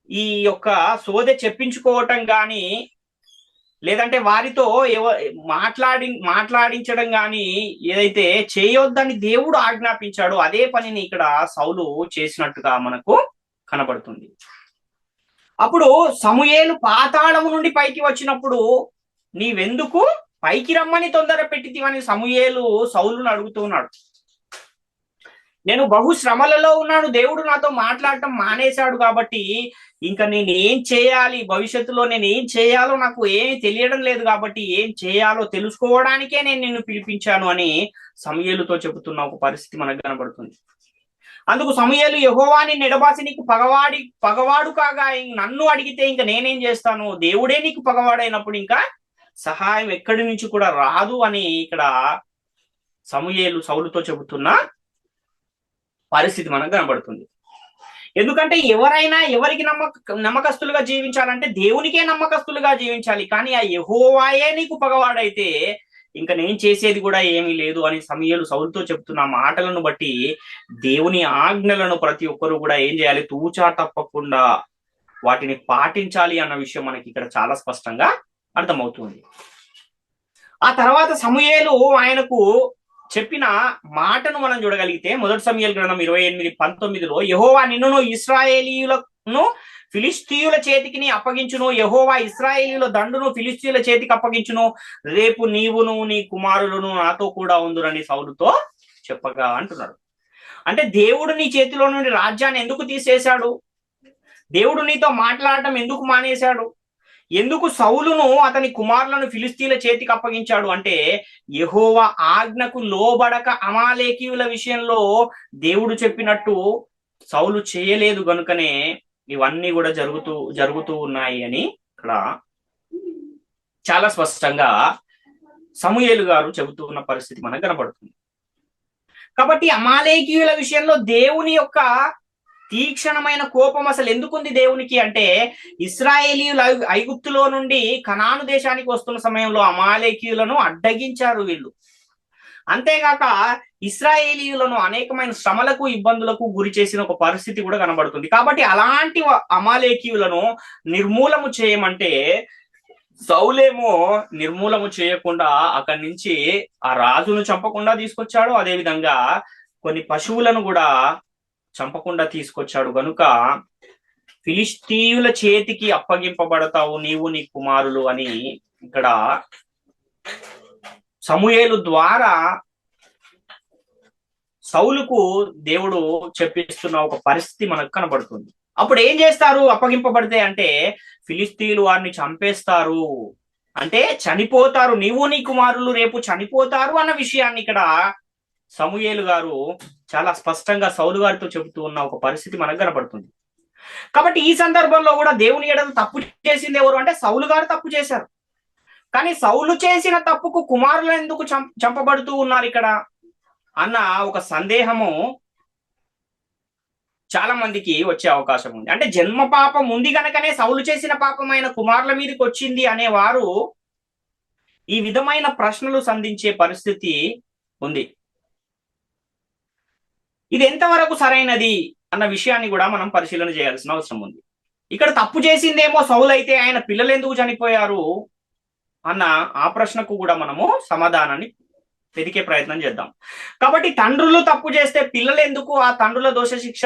ఈ యొక్క సోదె చెప్పించుకోవటం గాని, లేదంటే వారితో మాట్లాడించడం గాని ఏదైతే చేయొద్దని దేవుడు ఆజ్ఞాపించాడో అదే పనిని ఇక్కడ సౌలు చేసినట్టుగా మనకు కనబడుతుంది. అప్పుడు సమూయేలు పాతాళము నుండి పైకి వచ్చినప్పుడు, నీవెందుకు పైకి రమ్మని తొందర పెట్టితివని సమూయేలు సౌలును అడుగుతున్నాడు. నేను బహు శ్రమలలో ఉన్నాను, దేవుడు నాతో మాట్లాడటం మానేశాడు, కాబట్టి ఇంకా నేను ఏం చేయాలి, భవిష్యత్తులో నేను ఏం చేయాలో నాకు ఏమి తెలియడం లేదు, కాబట్టి ఏం చేయాలో తెలుసుకోవడానికే నేను నిన్ను పిలిపించాను అని సమూయేలుతో చెబుతున్న ఒక పరిస్థితి మనకు కనబడుతుంది. అందుకు సమూయేలు, యెహోవాని నెడబాసి నీకు పగవాడు కాగా నన్ను అడిగితే ఇంకా నేనేం చేస్తాను, దేవుడే నీకు పగవాడైనప్పుడు ఇంకా సహాయం ఎక్కడి నుంచి కూడా రాదు అని ఇక్కడ సమూయేలు సౌలుతో చెబుతున్న పరిస్థితి మనకు కనబడుతుంది. ఎందుకంటే ఎవరైనా ఎవరికి నమ్మకస్తులుగా జీవించాలంటే దేవునికే నమ్మకస్తులుగా జీవించాలి. కానీ ఆ యెహోవాయే నీకు పగవాడైతే ఇంకా నేను చేసేది కూడా ఏమీ లేదు అని సమూయేలు సౌలుతో చెప్తున్న మాటలను బట్టి దేవుని ఆజ్ఞలను ప్రతి ఒక్కరు కూడా ఏం చేయాలి? తూచా తప్పకుండా వాటిని పాటించాలి అన్న విషయం మనకి ఇక్కడ చాలా స్పష్టంగా అర్థమవుతుంది. ఆ తర్వాత సమూయేలు ఆయనకు చెప్పిన మాటను మనం చూడగలిగితే 1 సమూయేలు గ్రంథం 28:19 యెహోవా నిన్నును ఇశ్రాయేలీయులను ఫిలిష్తీయుల చేతికి అప్పగించును, యెహోవా ఇశ్రాయేలీయుల దండును ఫిలిష్తీయుల చేతికి అప్పగించును, రేపు నీవును నీ కుమారులను నాతో కూడా ఉందురని సౌలుతో చెప్పగా అంటున్నాడు. అంటే దేవుడు నీ చేతిలో నుండి రాజ్యాన్ని ఎందుకు తీసేశాడు? దేవుడు నీతో మాట్లాడటం ఎందుకు మానేశాడు? ఎందుకు సౌలును అతని కుమారులను ఫిలిస్తీన్ల చేతికి అప్పగించాడు అంటే యెహోవా ఆజ్ఞకు లోబడక అమాలేకీయుల విషయంలో దేవుడు చెప్పినట్టు సౌలు చేయలేదు గనుకనే ఇవన్నీ కూడా జరుగుతూ ఉన్నాయి అని ఇక్కడ చాలా స్పష్టంగా సమూయేలు గారు చెబుతూ ఉన్న పరిస్థితి మనకు కనబడుతుంది. కాబట్టి అమాలేకీయుల విషయంలో దేవుని యొక్క తీక్షణమైన కోపం అసలు ఎందుకుంది దేవునికి అంటే ఇశ్రాయేలీయులు ఐగుప్తులో నుండి కనాను దేశానికి వస్తున్న సమయంలో అమాలేకీయులను అడ్డగించారు వీళ్ళు. అంతేగాక ఇశ్రాయేలీయులను అనేకమైన శ్రమలకు ఇబ్బందులకు గురి చేసిన ఒక పరిస్థితి కూడా కనబడుతుంది. కాబట్టి అలాంటి అమాలేకీయులను నిర్మూలము చేయమంటే సౌలేమో నిర్మూలము చేయకుండా అక్కడి నుంచి ఆ రాజును చంపకుండా తీసుకొచ్చాడు. అదేవిధంగా కొన్ని పశువులను కూడా చంపకుండా తీసుకొచ్చాడు. గనుక ఫిలిష్తీయుల చేతికి అప్పగింపబడతావు నీవు నీ కుమారులు అని ఇక్కడ సమూయేలు ద్వారా సౌలుకు దేవుడు చెప్పిస్తున్న ఒక పరిస్థితి మనకు కనబడుతుంది. అప్పుడు ఏం చేస్తారు అప్పగింపబడితే అంటే ఫిలిష్తీయులు వారిని చంపేస్తారు, అంటే చనిపోతారు, నీవు నీ కుమారులు రేపు చనిపోతారు అన్న విషయాన్ని ఇక్కడ సమూయేలు గారు చాలా స్పష్టంగా సౌలు గారితో చెబుతూ ఉన్న ఒక పరిస్థితి మనకు కనబడుతుంది. కాబట్టి ఈ సందర్భంలో కూడా దేవుని ఎడల తప్పు చేసింది ఎవరు అంటే సౌలు గారు తప్పు చేశారు. కానీ సౌలు చేసిన తప్పుకు కుమారులు ఎందుకు చంపబడుతూ ఉన్నారు ఇక్కడ అన్న ఒక సందేహము చాలా మందికి వచ్చే అవకాశం ఉంది. అంటే జన్మ పాపం ఉంది కనుకనే సౌలు చేసిన పాపమైన కుమారుల మీదకి వచ్చింది అనేవారు ఈ విధమైన ప్రశ్నలు సంధించే పరిస్థితి ఉంది. ఇది ఎంతవరకు సరైనది అన్న విషయాన్ని కూడా మనం పరిశీలన చేయాల్సిన అవసరం ఉంది. ఇక్కడ తప్పు చేసిందేమో సౌలు అయితే ఆయన పిల్లలు ఎందుకు చనిపోయారు అన్న ఆ ప్రశ్నకు కూడా మనము సమాధానాన్ని వెతికే ప్రయత్నం చేద్దాం. కాబట్టి తండ్రులు తప్పు చేస్తే పిల్లలు ఎందుకు ఆ తండ్రుల దోష శిక్ష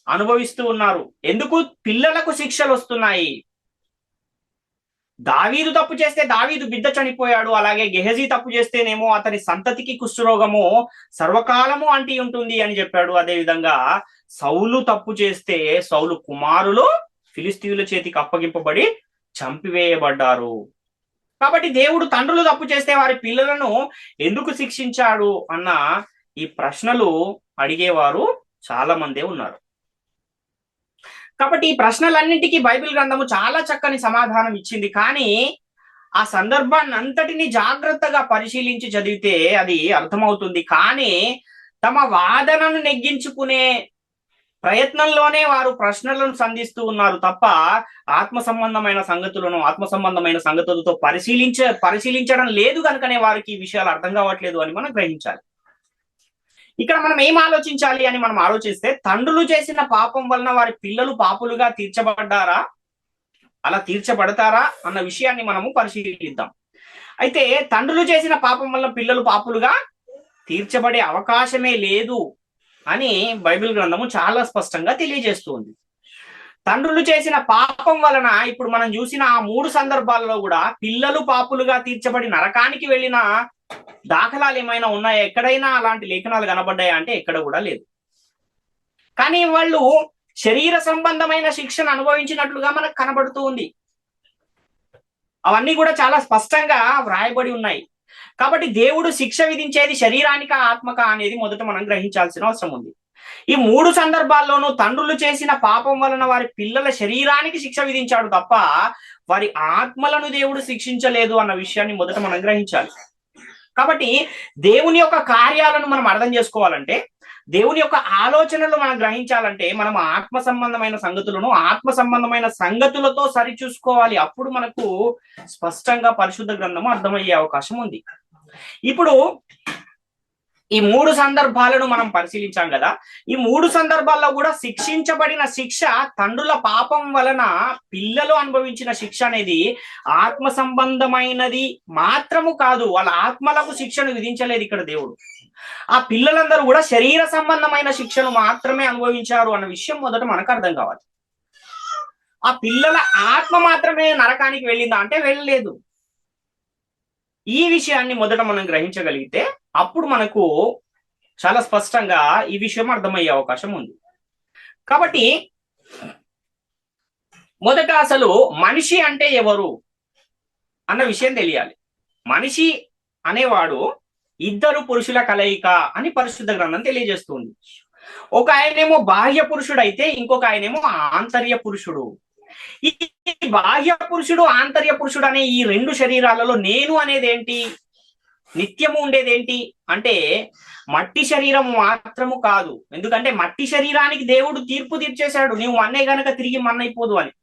అనుభవిస్తూ ఉన్నారు? ఎందుకు పిల్లలకు శిక్షలు వస్తున్నాయి? దావీదు తప్పు చేస్తే దావీదు బిడ్డ చనిపోయాడు, అలాగే గెహజీ తప్పు చేస్తేనేమో అతని సంతతికి కుష్ఠరోగము సర్వకాలము అంటి ఉంటుంది అని చెప్పాడు. అదేవిధంగా సౌలు తప్పు చేస్తే సౌలు కుమారులు ఫిలిస్తీయుల చేతికి అప్పగింపబడి చంపివేయబడ్డారు. కాబట్టి దేవుడు తండ్రులు తప్పు చేస్తే వారి పిల్లలను ఎందుకు శిక్షించాడు అన్న ఈ ప్రశ్నలు అడిగేవారు చాలా మందే ఉన్నారు. కాబట్టి ఈ ప్రశ్నలన్నింటికీ బైబిల్ గ్రంథము చాలా చక్కని సమాధానం ఇచ్చింది. కానీ ఆ సందర్భాన్ని అంతటిని జాగ్రత్తగా పరిశీలించి చదివితే అది అర్థమవుతుంది. కానీ తమ వాదనను నెగ్గించుకునే ప్రయత్నంలోనే వారు ప్రశ్నలను సంధిస్తూ ఉన్నారు తప్ప ఆత్మ సంబంధమైన సంగతులతో పరిశీలించడం లేదు కనుకనే వారికి ఈ విషయాలు అర్థం కావట్లేదు అని మనం గ్రహించాలి. ఇక్కడ మనం ఏం ఆలోచించాలి అని మనం ఆలోచిస్తే తండ్రులు చేసిన పాపం వలన వారి పిల్లలు పాపులుగా తీర్చబడ్డారా, అలా తీర్చబడతారా అన్న విషయాన్ని మనము పరిశీలిద్దాం. అయితే తండ్రులు చేసిన పాపం వలన పిల్లలు పాపులుగా తీర్చబడే అవకాశమే లేదు అని బైబిల్ గ్రంథము చాలా స్పష్టంగా తెలియజేస్తుంది. తండ్రులు చేసిన పాపం వలన ఇప్పుడు మనం చూసిన ఆ 3 సందర్భాల్లో కూడా పిల్లలు పాపులుగా తీర్చబడి నరకానికి వెళ్ళిన దాఖలాలు ఏమైనా ఉన్నాయా? ఎక్కడైనా అలాంటి లేఖనాలు కనబడ్డాయా అంటే ఎక్కడ కూడా లేదు. కానీ వాళ్ళు శరీర సంబంధమైన శిక్షను అనుభవించినట్లుగా మనకు కనబడుతూ ఉంది. అవన్నీ కూడా చాలా స్పష్టంగా వ్రాయబడి ఉన్నాయి. కాబట్టి దేవుడు శిక్ష విధించేది శరీరానిక ఆత్మక అనేది మొదట మనం గ్రహించాల్సిన అవసరం ఉంది. ఈ 3 సందర్భాల్లోనూ తండ్రులు చేసిన పాపం వలన వారి పిల్లల శరీరానికి శిక్ష విధించాడు తప్ప వారి ఆత్మలను దేవుడు శిక్షించలేదు అన్న విషయాన్ని మొదట మనం గ్రహించాలి. కాబట్టి దేవుని యొక్క కార్యాలను మనం అర్థం చేసుకోవాలంటే, దేవుని యొక్క ఆలోచనలు మనం గ్రహించాలంటే, మనం ఆత్మ సంబంధమైన సంగతులను ఆత్మ సంబంధమైన సంగతులతో సరిచూసుకోవాలి. అప్పుడు మనకు స్పష్టంగా పరిశుద్ధ గ్రంథము అర్థమయ్యే అవకాశం ఉంది. ఇప్పుడు ఈ 3 సందర్భాలను మనం పరిశీలించాం కదా. ఈ 3 సందర్భాల్లో కూడా శిక్షించబడిన శిక్ష, తండ్రుల పాపం వలన పిల్లలు అనుభవించిన శిక్ష అనేది ఆత్మ సంబంధమైనది మాత్రము కాదు. వాళ్ళ ఆత్మలకు శిక్షను విధించలేదు ఇక్కడ దేవుడు. ఆ పిల్లలందరూ కూడా శరీర సంబంధమైన శిక్షను మాత్రమే అనుభవించారు అన్న విషయం మొదట మనకు అర్థం కావాలి. ఆ పిల్లల ఆత్మ మాత్రమే నరకానికి వెళ్ళిందా అంటే వెళ్ళలేదు. ఈ విషయాన్ని మొదట మనం గ్రహించగలిగితే అప్పుడు మనకు చాలా స్పష్టంగా ఈ విషయం అర్థమయ్యే అవకాశం ఉంది. కాబట్టి మొదట అసలు మనిషి అంటే ఎవరు అన్న విషయం తెలియాలి. మనిషి అనేవాడు 2 పురుషుల కలయిక అని పరిశుద్ధ గ్రంథం తెలియజేస్తుంది. ఒక ఆయనేమో బాహ్య పురుషుడు అయితే ఇంకొక ఆయనేమో ఆంతర్య పురుషుడు. ఈ బాహ్య పురుషుడు ఆంతర్య పురుషుడు అనే ఈ 2 శరీరాలలో నేను అనేది ఏంటి, నిత్యము ఉండేదేంటి అంటే మట్టి శరీరం మాత్రము కాదు. ఎందుకంటే మట్టి శరీరానికి దేవుడు తీర్పు తీర్చేశాడు, నీవు మన్నే గనక తిరిగి మన్నైపోదు అని.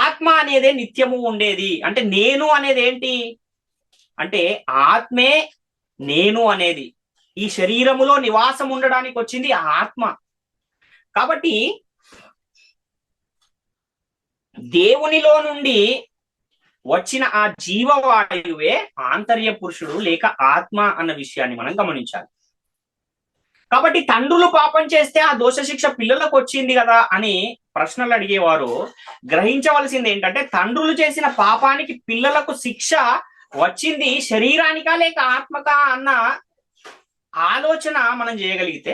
ఆత్మ అనేదే నిత్యము ఉండేది. అంటే నేను అనేది ఏంటి అంటే ఆత్మే నేను అనేది. ఈ శరీరములో నివాసం ఉండడానికి వచ్చింది ఆత్మ. కాబట్టి దేవునిలో నుండి వచ్చిన ఆ జీవవాయువే ఆంతర్య పురుషుడు లేక ఆత్మ అన్న విషయాన్ని మనం గమనించాలి. కాబట్టి తండ్రులు పాపం చేస్తే ఆ దోష శిక్ష పిల్లలకు వచ్చింది కదా అని ప్రశ్నలు అడిగేవారు గ్రహించవలసింది ఏంటంటే, తండ్రులు చేసిన పాపానికి పిల్లలకు శిక్ష వచ్చింది శరీరానికా లేక ఆత్మకా అన్న ఆలోచన మనం చేయగలిగితే,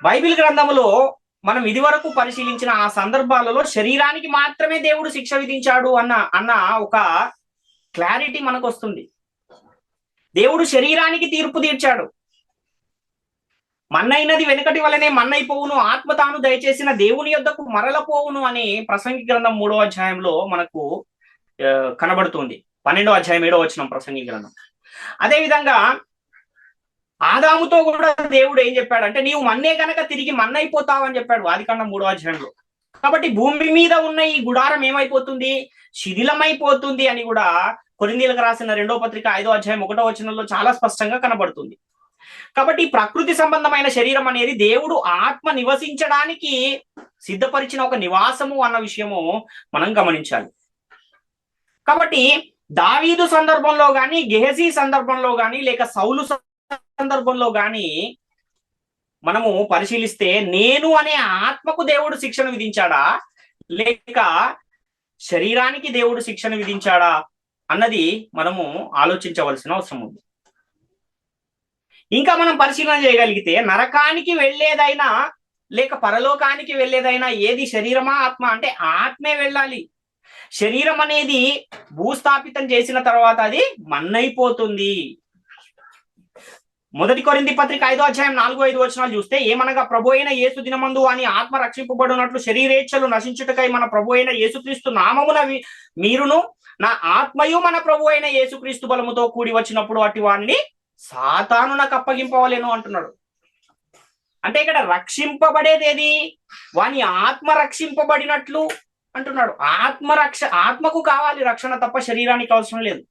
బైబిల్ గ్రంథములో మనం ఇదివరకు పరిశీలించిన ఆ సందర్భాలలో శరీరానికి మాత్రమే దేవుడు శిక్ష విధించాడు అన్న ఒక క్లారిటీ మనకు వస్తుంది. దేవుడు శరీరానికి తీర్పు తీర్చాడు. మన్నైనది వెనుకటి వలనే మన్నైపోవును, ఆత్మ తాను దయచేసిన దేవుని యొద్దకు మరలపోవును అని ప్రసంగి గ్రంథం 3వ అధ్యాయంలో మనకు కనబడుతుంది. 12వ అధ్యాయం 7వ వచనం ప్రసంగి గ్రంథం. అదే విధంగా ఆదాముతో కూడా దేవుడు ఏం చెప్పాడంటే, నీవు మన్నే గనక తిరిగి మన్నైపోతావు అని చెప్పాడు ఆదికాండం 3వ అధ్యాయంలో. కాబట్టి భూమి మీద ఉన్న ఈ గుడారం ఏమైపోతుంది, శిథిలమైపోతుంది అని కూడా కొరింథీయులకు రాసిన 2వ పత్రిక 5వ అధ్యాయం 1వ వచనంలో చాలా స్పష్టంగా కనబడుతుంది. కాబట్టి ప్రకృతి సంబంధమైన శరీరం అనేది దేవుడు ఆత్మ నివసించడానికి సిద్ధపరిచిన ఒక నివాసము అన్న విషయము మనం గమనించాలి. కాబట్టి దావీదు సందర్భంలో గాని, గెహజీ సందర్భంలో గాని, లేక సౌలు సందర్భంలో గాని మనము పరిశీలిస్తే నేను అనే ఆత్మకు దేవుడు శిక్షను విధించాడా లేక శరీరానికి దేవుడు శిక్షను విధించాడా అన్నది మనము ఆలోచించవలసిన అవసరం ఉంది. ఇంకా మనం పరిశీలన చేయగలిగితే నరకానికి వెళ్ళేదైనా లేక పరలోకానికి వెళ్ళేదైనా ఏది శరీరమా ఆత్మ అంటే ఆత్మే వెళ్ళాలి. శరీరం అనేది భూస్థాపితం చేసిన తర్వాత అది మన్నైపోతుంది. 1 కొరింథీ పత్రిక 5వ అధ్యాయం 4-5 వచనాలు చూస్తే, ఏమనగా ప్రభు అయిన యేసు దినమందు అని ఆత్మ రక్షింపబడినట్లు శరీరేచ్ఛలు నశించుటకై మన ప్రభు అయిన యేసుక్రీస్తు నామమున మీరును నా ఆత్మయు మన ప్రభు అయిన యేసుక్రీస్తు బలముతో కూడి వచ్చినప్పుడు అట్టి వారిని సాతాను నాకు అప్పగింపవలేను అంటున్నాడు. అంటే ఇక్కడ రక్షింపబడేది ఏది, వాని ఆత్మ రక్షింపబడినట్లు అంటున్నాడు. ఆత్మకు కావాలి రక్షణ తప్ప శరీరానికి అవసరం లేదు.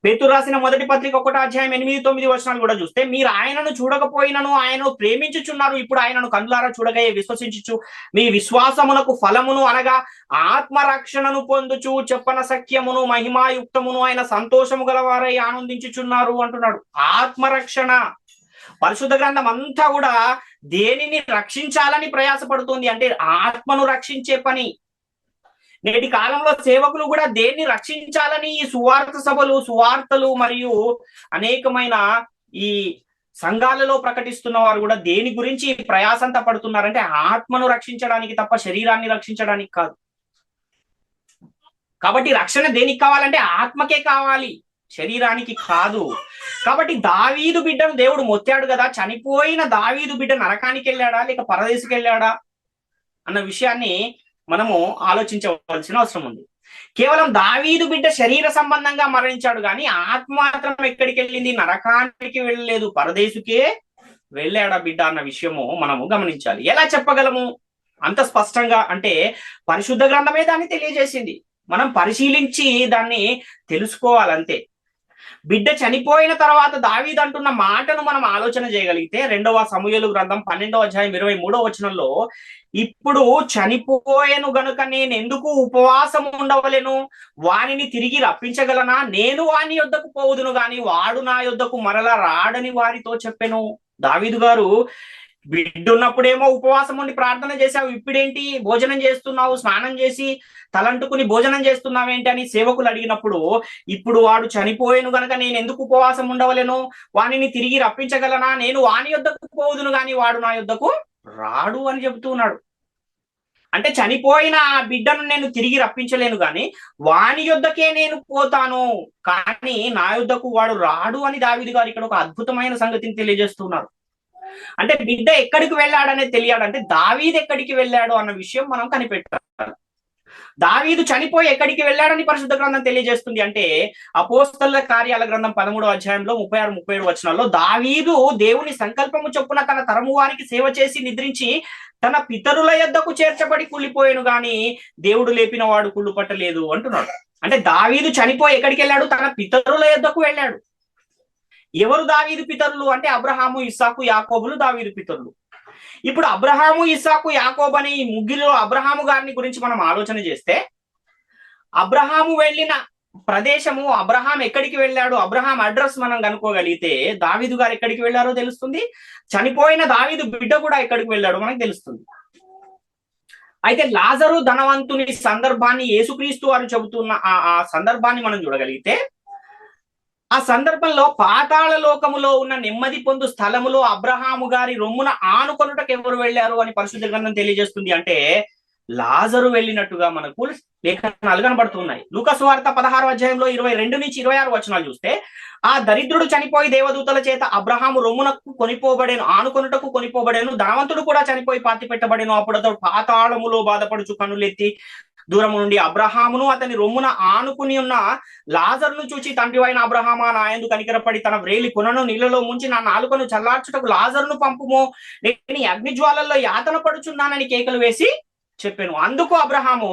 పేతురు రాసిన 1వ పత్రిక 1వ అధ్యాయం 8-9 వచనాలు కూడా చూస్తే, మీరు ఆయనను చూడకపోయినను ఆయనను ప్రేమించుచున్నారు, ఇప్పుడు ఆయనను కన్నులారా చూడగయే విశ్వసించుచు మీ విశ్వాసమునకు ఫలమును అనగా ఆత్మరక్షణను పొందుచు చెప్పన సఖ్యమును మహిమాయుక్తమును ఆయన సంతోషము గలవారై ఆనందించుచున్నారు అంటున్నాడు. ఆత్మరక్షణ పరిశుద్ధ గ్రంథం అంతా కూడా దేనిని రక్షించాలని ప్రయాసపడుతుంది అంటే ఆత్మను రక్షించే పని. నేటి కాలంలో సేవకులు కూడా దేన్ని రక్షించాలని ఈ సువార్త సభలు, సువార్తలు మరియు అనేకమైన ఈ సంఘాలలో ప్రకటిస్తున్న వారు కూడా దేని గురించి ప్రయాసంతా పడుతున్నారంటే ఆత్మను రక్షించడానికి తప్ప శరీరాన్ని రక్షించడానికి కాదు. కాబట్టి రక్షణ దేనికి కావాలంటే ఆత్మకే కావాలి, శరీరానికి కాదు. కాబట్టి దావీదు బిడ్డను దేవుడు మొత్తాడు కదా, చనిపోయిన దావీదు బిడ్డ నరకానికి వెళ్ళాడా లేక పరదేశికి వెళ్ళాడా అన్న విషయాన్ని మనము ఆలోచించవలసిన అవసరం ఉంది. కేవలం దావీదు బిడ్డ శరీర సంబంధంగా మరణించాడు కానీ ఆత్మ మాత్రం ఎక్కడికి వెళ్ళింది? నరకానికి వెళ్ళలేదు, పరదేశుకే వెళ్ళాడు ఆ బిడ్డ అన్న విషయము మనము గమనించాలి. ఎలా చెప్పగలము అంత స్పష్టంగా అంటే పరిశుద్ధ గ్రంథమే దాన్ని తెలియజేసింది. మనం పరిశీలించి దాన్ని తెలుసుకోవాలంతే. బిడ్డ చనిపోయిన తర్వాత దావీదు అంటున్న మాటను మనం ఆలోచన చేయగలిగితే 2వ సమూయేలు గ్రంథం 12వ అధ్యాయం 23వ వచనంలో, ఇప్పుడు చనిపోయేను గనుక నేను ఎందుకు ఉపవాసం ఉండవలెను? వానిని తిరిగి రప్పించగలనా? నేను వాని యొద్దకు పోవుదును గాని వాడు నా యొద్దకు మరలా రాడని వారితో చెప్పెను. దావీదు గారు బిడ్డున్నప్పుడేమో ఉపవాసం ఉండి ప్రార్థన చేశావు, ఇప్పుడేంటి భోజనం చేస్తున్నావు, స్నానం చేసి తలంటుకుని భోజనం చేస్తున్నావేంటి అని సేవకులు అడిగినప్పుడు, ఇప్పుడు వాడు చనిపోయేను గనక నేను ఎందుకు ఉపవాసం ఉండవలేను? వానిని తిరిగి రప్పించగలనా? నేను వాని యొద్దకు పోదును గాని వాడు నా యొద్దకు రాడు అని చెబుతూ ఉన్నాడు. అంటే చనిపోయిన ఆ బిడ్డను నేను తిరిగి రప్పించలేను గాని వాని యొద్దకే నేను పోతాను, కానీ నా యొద్దకు వాడు రాడు అని దావీదు గారు ఇక్కడ ఒక అద్భుతమైన సంగతిని తెలియజేస్తున్నారు. అంటే బిడ్డ ఎక్కడికి వెళ్ళాడనేది తెలియాడు. అంటే దావీదు ఎక్కడికి వెళ్ళాడు అన్న విషయం మనం కనిపెట్టాలి. దావీదు చనిపోయి ఎక్కడికి వెళ్ళాడని పరిశుద్ధ గ్రంథం తెలియజేస్తుంది అంటే అపోస్తలుల కార్యాల గ్రంథం 13వ అధ్యాయంలో 36-37 వచనాల్లో, దావీదు దేవుని సంకల్పము చొప్పున తన తరము వారికి సేవ చేసి నిద్రించి తన పితరుల యొద్దకు చేర్చబడి కుళ్ళిపోయాను గాని దేవుడు లేపిన వాడు కుళ్ళు పట్టలేదు అంటున్నాడు. అంటే దావీదు చనిపోయి ఎక్కడికి వెళ్ళాడు? తన పితరుల యొద్దకు వెళ్ళాడు. ఎవరు దావీదు పితరులు అంటే అబ్రహాము, ఇస్సాకు, యాకోబులు దావీదు పితరులు. ఇప్పుడు అబ్రహాము, ఇస్సాకు, యాకోబు అనే ఈ ముగ్గురు అబ్రహాము గారిని గురించి మనం ఆలోచన చేస్తే, అబ్రహాము వెళ్ళిన ప్రదేశము, అబ్రహాం ఎక్కడికి వెళ్ళాడు, అబ్రహాం అడ్రస్ మనం కనుక్కోగలిగితే దావీదు గారు ఎక్కడికి వెళ్ళారో తెలుస్తుంది. చనిపోయిన దావీదు బిడ్డ కూడా ఎక్కడికి వెళ్ళాడో మనకు తెలుస్తుంది. అయితే లాజరు ధనవంతుని సందర్భాన్ని యేసుక్రీస్తు వారు చెబుతున్న ఆ సందర్భాన్ని మనం చూడగలిగితే, ఆ సందర్భంలో పాతాళ లోకములో ఉన్న నెమ్మది పొందు స్థలములో అబ్రహాము గారి రొమ్మున ఆనుకొనుటకు ఎవరు వెళ్ళారు అని పరిశుద్ధ గ్రంథం తెలియజేస్తుంది. అంటే లాజరు వెళ్ళినట్టుగా మనకు లేఖనాలు కనబడుతున్నాయి. లూకాసు వార్త 16వ అధ్యాయంలో 22-26 వచనాలు చూస్తే, ఆ దరిద్రుడు చనిపోయి దేవదూతల చేత అబ్రహాము రొమ్మునకు కొనిపోబడేను, ఆనుకొనుటకు కొనిపోబడేను. ధనవంతుడు కూడా చనిపోయి పాతి పెట్టబడేను. అప్పుడు అతడు పాతాళములో బాధపడుచు కన్నులెత్తి దూరం నుండి అబ్రహామును అతని రొమ్మున ఆనుకుని ఉన్న లాజరును చూచి, తండ్రి అయిన అబ్రహామా, నా యందు కనికరపడి తన వ్రేలి కొనను నీళ్లలో ముంచి నా నాలుకను చల్లార్చుటకు లాజరును పంపుము, నేను అగ్నిజ్వాలల్లో యాతన పడుచున్నానని కేకలు వేసి చెప్పాను. అందుకు అబ్రహాము,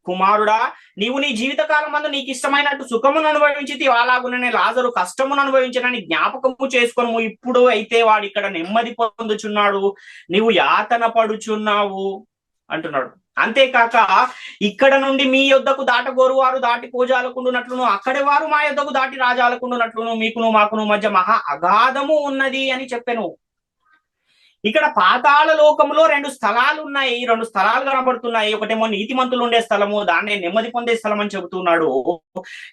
కుమారుడా, నీవు నీ జీవితకాలం మందు నీకు ఇష్టమైనట్టు సుఖమును అనుభవించి అలాగుననే లాజరు కష్టమును అనుభవించనని జ్ఞాపకము చేసుకొను. ఇప్పుడు అయితే వాడు ఇక్కడ నెమ్మది పొందుచున్నాడు, నీవు యాతన పడుచున్నావు అంటున్నాడు. అంతేకాక, ఇక్కడ నుండి మీ యొద్దకు దాటగోరు వారు దాటి పోజాలకుండునట్లును, అక్కడి వారు మా యొద్దకు దాటి రాజాలకుండునట్లును మీకును మాకును మధ్య మహా అగాధము ఉన్నది అని చెప్పాను. ఇక్కడ పాతాళ లోకములో 2 స్థలాలు ఉన్నాయి, 2 స్థలాలు కనబడుతున్నాయి. ఒకటేమో నీతిమంతులు ఉండే స్థలము, దాన్నే నెమ్మది పొందే స్థలం అని చెబుతున్నాడు.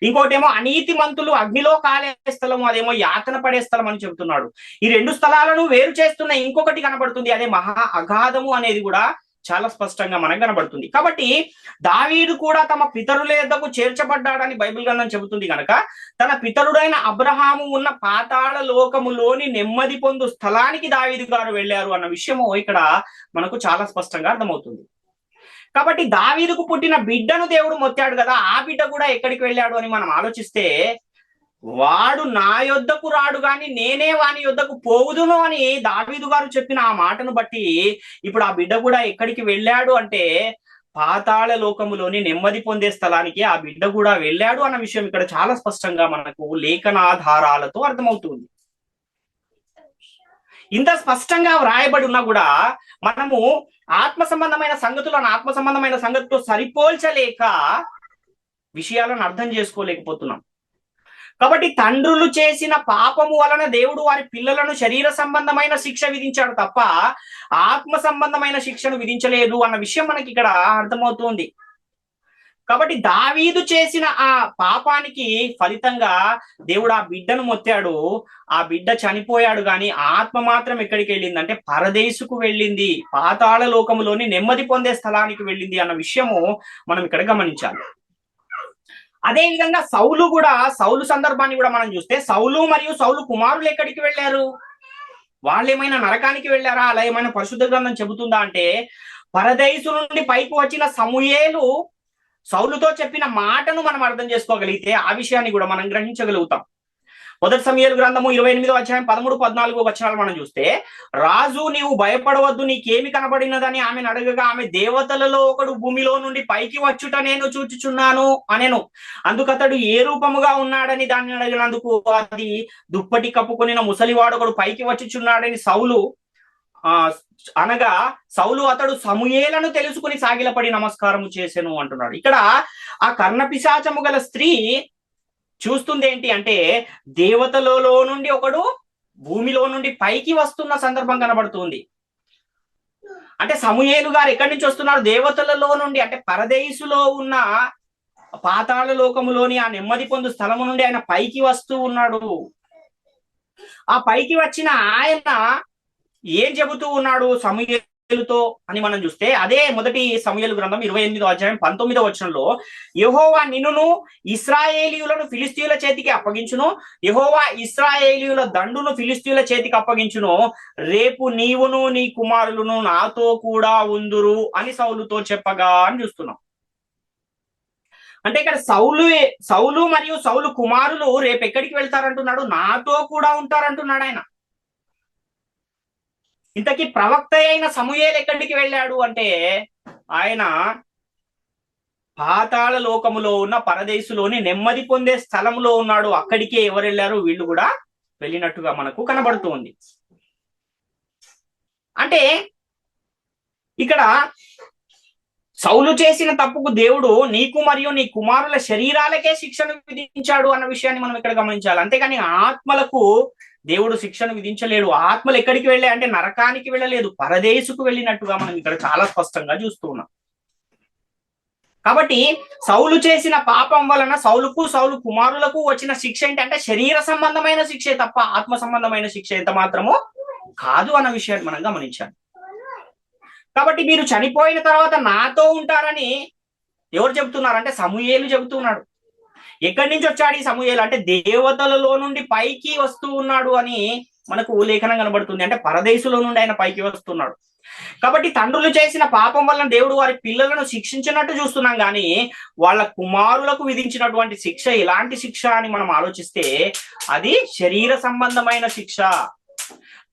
ఇంకోటేమో అనీతిమంతులు అగ్నిలో కాలే స్థలము, అదేమో యాతన పడే స్థలం అని చెబుతున్నాడు. ఈ 2 స్థలాలను వేరు చేస్తున్న ఇంకొకటి కనబడుతుంది, అదే మహా అగాధము అనేది కూడా చాలా స్పష్టంగా మనకు కనబడుతుంది. కాబట్టి దావీదు కూడా తమ పితరుల యొద్దకు చేర్చబడ్డాడని బైబిల్ గ్రంథం చెబుతుంది కనుక, తన పితరుడైన అబ్రహాము ఉన్న పాతాళ లోకములోని నెమ్మది పొందు స్థలానికి దావీదు గారు వెళ్ళారు అన్న విషయము ఇక్కడ మనకు చాలా స్పష్టంగా అర్థమవుతుంది. కాబట్టి దావీదుకు పుట్టిన బిడ్డను దేవుడు మొత్తాడు కదా, ఆ బిడ్డ కూడా ఎక్కడికి వెళ్ళాడు అని మనం ఆలోచిస్తే, వాడు నా యొద్దకు రాడు గాని నేనే వాని యొద్దకు పోవుదును అని దావీదు గారు చెప్పిన ఆ మాటను బట్టి ఇప్పుడు ఆ బిడ్డ కూడా ఎక్కడికి వెళ్ళాడు అంటే పాతాళ లోకములోని నెమ్మది పొందే స్థలానికి ఆ బిడ్డ కూడా వెళ్ళాడు అన్న విషయం ఇక్కడ చాలా స్పష్టంగా మనకు లేఖనాధారాలతో అర్థమవుతుంది. ఇంత స్పష్టంగా వ్రాయబడి ఉన్నా కూడా మనము ఆత్మ సంబంధమైన సంగతితో సరిపోల్చలేక విషయాలను అర్థం చేసుకోలేకపోతున్నాం. కాబట్టి తండ్రులు చేసిన పాపము వలన దేవుడు వారి పిల్లలను శరీర సంబంధమైన శిక్ష విధించాడు తప్ప ఆత్మ సంబంధమైన శిక్షను విధించలేదు అన్న విషయం మనకి ఇక్కడ అర్థమవుతుంది. కాబట్టి దావీదు చేసిన ఆ పాపానికి ఫలితంగా దేవుడు ఆ బిడ్డను మొత్తాడు. ఆ బిడ్డ చనిపోయాడు కానీ ఆత్మ మాత్రం ఎక్కడికి వెళ్ళింది అంటే పరదేశుకు వెళ్ళింది, పాతాళ లోకములోని నెమ్మది పొందే స్థలానికి వెళ్ళింది అన్న విషయము మనం ఇక్కడ గమనించాలి. అదే విధంగా సౌలు సందర్భాన్ని కూడా మనం చూస్తే, సౌలు మరియు సౌలు కుమారులు ఎక్కడికి వెళ్ళారు? వాళ్ళు ఏమైనా నరకానికి వెళ్ళారా? అలా ఏమైనా పరిశుద్ధ గ్రంథం చెబుతుందా అంటే, పరదేశు నుండి పైకి వచ్చిన సమూయేలు సౌలుతో చెప్పిన మాటను మనం అర్థం చేసుకోగలిగితే ఆ విషయాన్ని కూడా మనం గ్రహించగలుగుతాం. మొదటి సమూయేలు గ్రంథము 28వ అధ్యాయం 13-14 వచనాలు మనం చూస్తే, రాజు నీవు భయపడవద్దు, నీకేమి కనబడినదని ఆమెను అడగగా, ఆమె దేవతలలో ఒకడు భూమిలో నుండి పైకి వచ్చుట నేను చూచుచున్నాను అనెను. అందుకతడు ఏ రూపముగా ఉన్నాడని దాన్ని అడిగినందుకు, అది దుప్పటి కప్పుకొనిన ముసలివాడు ఒకడు పైకి వచ్చుచున్నాడని సౌలు అనగా, సౌలు అతడు సమూయేలను తెలుసుకుని సాగిలపడి నమస్కారము చేసెను అంటున్నాడు. ఇక్కడ ఆ కర్ణపిశాచము గల స్త్రీ చూస్తుంది ఏంటి అంటే, దేవతలలో నుండి ఒకడు భూమిలో నుండి పైకి వస్తున్న సందర్భం కనబడుతుంది. అంటే సమూయేలు గారు ఎక్కడి నుంచి వస్తున్నారు? దేవతలలో నుండి, అంటే పరదేశులో ఉన్న పాతాళ లోకములోని ఆ నెమ్మది పొందు స్థలము నుండి ఆయన పైకి వస్తూ ఉన్నాడు. ఆ పైకి వచ్చిన ఆయన ఏం చెబుతూ ఉన్నాడు సమూయేలుతో అని మనం చూస్తే, అదే మొదటి సమూయేలు గ్రంథం 28వ అధ్యాయం 19వ వచనంలో, యెహోవా నిన్నును ఇశ్రాయేలీయులను ఫిలిష్తీయుల చేతికి అప్పగించును, యెహోవా ఇశ్రాయేలీయుల దండును ఫిలిష్తీయుల చేతికి అప్పగించును, రేపు నీవును నీ కుమారులను నాతో కూడా ఉందురు అని సౌలుతో చెప్పగా అని చూస్తున్నాం. అంటే ఇక్కడ సౌలు మరియు సౌలు కుమారులు రేపు ఎక్కడికి వెళ్తారంటున్నాడు? నాతో కూడా ఉంటారంటున్నాడు ఆయన. ఇంతకీ ప్రవక్త అయిన సమూయేలు ఎక్కడికి వెళ్ళాడు అంటే, ఆయన పాతాళ లోకములో ఉన్న పరదేశులోని నెమ్మది పొందే స్థలంలో ఉన్నాడు. అక్కడికే ఎవరు వెళ్ళారు? వీళ్ళు కూడా వెళ్ళినట్టుగా మనకు కనబడుతుంది. అంటే ఇక్కడ సౌలు చేసిన తప్పుకు దేవుడు నీకు మరియు నీ కుమారుల శరీరాలకే శిక్షను విధించాడు అన్న విషయాన్ని మనం ఇక్కడ గమనించాలి. అంతేగాని ఆత్మలకు దేవుడు శిక్షను విధించలేడు. ఆత్మలు ఎక్కడికి వెళ్ళాయి అంటే నరకానికి వెళ్ళలేదు, పరదేశుకు వెళ్ళినట్టుగా మనం ఇక్కడ చాలా స్పష్టంగా చూస్తూ ఉన్నాం. కాబట్టి సౌలు చేసిన పాపం వలన సౌలు కుమారులకు వచ్చిన శిక్ష ఏంటంటే శరీర సంబంధమైన శిక్షే తప్ప ఆత్మ సంబంధమైన శిక్ష ఎంత మాత్రమో కాదు అన్న విషయాన్ని మనం గమనించాలి. కాబట్టి మీరు చనిపోయిన తర్వాత నాతో ఉంటారని ఎవరు చెబుతున్నారంటే సమూయేలు చెబుతున్నాడు. ఎక్కడి నుంచి వచ్చాడు ఈ సమూయేలు అంటే దేవతలలో నుండి పైకి వస్తూ ఉన్నాడు అని మనకు లేఖనం కనబడుతుంది. అంటే పరదేశులో నుండి ఆయన పైకి వస్తున్నాడు. కాబట్టి తండ్రులు చేసిన పాపం వలన దేవుడు వారి పిల్లలను శిక్షించినట్టు చూస్తున్నాం, కానీ వాళ్ళ కుమారులకు విధించినటువంటి శిక్ష ఎలాంటి శిక్ష అని మనం ఆలోచిస్తే అది శరీర సంబంధమైన శిక్ష.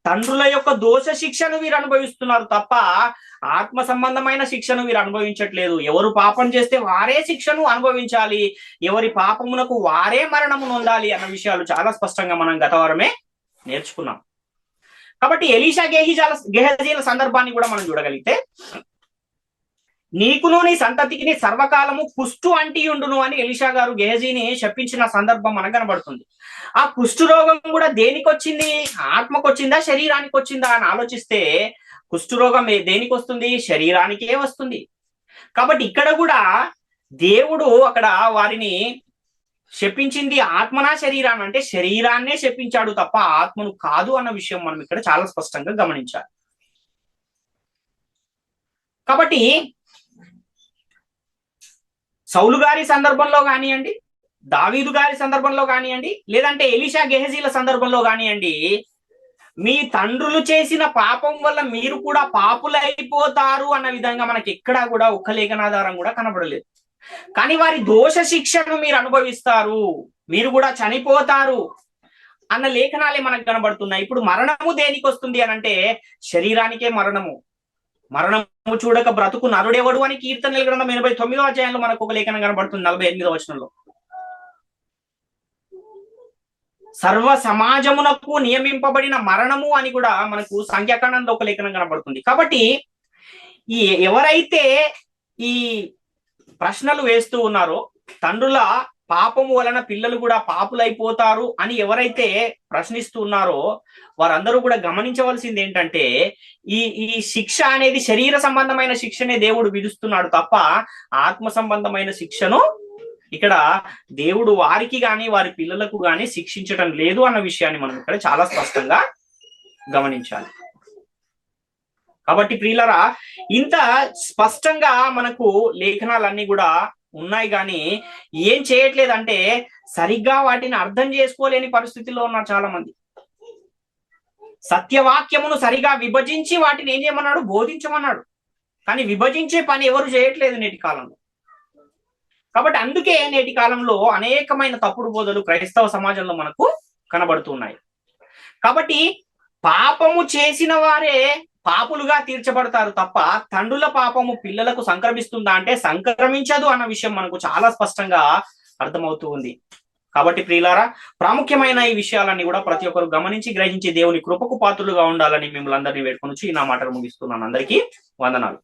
తండ్రుల యొక్క దోష శిక్షను వీరు అనుభవిస్తున్నారు తప్ప ఆత్మ సంబంధమైన శిక్షను వీరు అనుభవించట్లేదు. ఎవరు పాపం చేస్తే వారే శిక్షను అనుభవించాలి, ఎవరి పాపమునకు వారే మరణము నొందాలి అన్న విషయాలు చాలా స్పష్టంగా మనం గత వారమే నేర్చుకున్నాం. కాబట్టి ఎలీషా గెహజీల సందర్భాన్ని కూడా మనం చూడగలిగితే, నీకును నీ సంతతికి సర్వకాలము కుష్టు అంటియుండును అని ఎలీషా గారు గెహజీని శపించిన సందర్భం మనకు కనబడుతుంది. ఆ కుష్టు రోగం కూడా దేనికి వచ్చింది? ఆత్మకు వచ్చిందా శరీరానికి వచ్చిందా అని ఆలోచిస్తే కుష్టు రోగం దేనికి వస్తుంది? శరీరానికే వస్తుంది. కాబట్టి ఇక్కడ కూడా దేవుడు అక్కడ వారిని శపించింది ఆత్మనా శరీరాన్ని అంటే శరీరాన్నే శపించాడు తప్ప ఆత్మను కాదు అన్న విషయం మనం ఇక్కడ చాలా స్పష్టంగా గమనించాలి. కాబట్టి సౌలు గారి సందర్భంలో కానివ్వండి, దావీదు గారి సందర్భంలో కానివ్వండి, లేదంటే ఎలీషా గెహజీల సందర్భంలో కానివ్వండి, మీ తండ్రులు చేసిన పాపం వల్ల మీరు కూడా పాపులైపోతారు అన్న విధంగా మనకి ఎక్కడా కూడా ఒక్క లేఖనాధారం కూడా కనబడలేదు. కానీ వారి దోష శిక్షను మీరు అనుభవిస్తారు, మీరు కూడా చనిపోతారు అన్న లేఖనాలే మనకు కనబడుతున్నాయి. ఇప్పుడు మరణము దేనికి వస్తుంది అని అంటే శరీరానికే మరణము. మరణము చూడక బ్రతుకు నరుడెవడు అని కీర్తనల గ్రంథం 89వ అధ్యాయంలో మనకు ఒక లేఖనం కనబడుతుంది 48వ వచనంలో. సర్వ సమాజమునకు నియమింపబడిన మరణము అని కూడా మనకు సంఖ్యాకాండంలో ఒక లేఖనం కనబడుతుంది. కాబట్టి ఎవరైతే ఈ ప్రశ్నలు వేస్తూ ఉన్నారో, తండ్రుల పాపము వలన పిల్లలు కూడా పాపులైపోతారు అని ఎవరైతే ప్రశ్నిస్తూ ఉన్నారో వారందరూ కూడా గమనించవలసింది ఏంటంటే ఈ శిక్ష అనేది శరీర సంబంధమైన శిక్షనే దేవుడు విధిస్తున్నాడు తప్ప ఆత్మ సంబంధమైన శిక్షను ఇక్కడ దేవుడు వారికి గాని వారి పిల్లలకు గాని శిక్షించడం లేదు అన్న విషయాన్ని మనం ఇక్కడ చాలా స్పష్టంగా గమనించాలి. కాబట్టి ప్రియులరా, ఇంత స్పష్టంగా మనకు లేఖనాలన్నీ కూడా ఉన్నాయి, కానీ ఏం చేయట్లేదంటే సరిగ్గా వాటిని అర్థం చేసుకోలేని పరిస్థితిలో ఉన్నారు చాలా మంది. సత్యవాక్యమును సరిగా విభజించి వాటిని ఏం చేయమన్నాడు? బోధించమన్నాడు. కానీ విభజించే పని ఎవరు చేయట్లేదు నేటి కాలంలో. కాబట్టి అందుకే నేటి కాలంలో అనేకమైన తప్పుడు బోధలు క్రైస్తవ సమాజంలో మనకు కనబడుతున్నాయి. కాబట్టి పాపము చేసిన వారే పాపులుగా తీర్చబడతారు తప్ప తండ్రుల పాపము పిల్లలకు సంక్రమిస్తుందా అంటే సంక్రమించదు అన్న విషయం మనకు చాలా స్పష్టంగా అర్థమవుతూ ఉంది. కాబట్టి ప్రియులారా, ప్రాముఖ్యమైన ఈ విషయాలన్నీ కూడా ప్రతి ఒక్కరు గమనించి గ్రహించి దేవుని కృపకు పాత్రులుగా ఉండాలని మిమ్మల్ని అందరినీ వేడుకొనొచ్చు ఈ నా మాటలు ముగిస్తున్నాను. అందరికీ వందనాలు.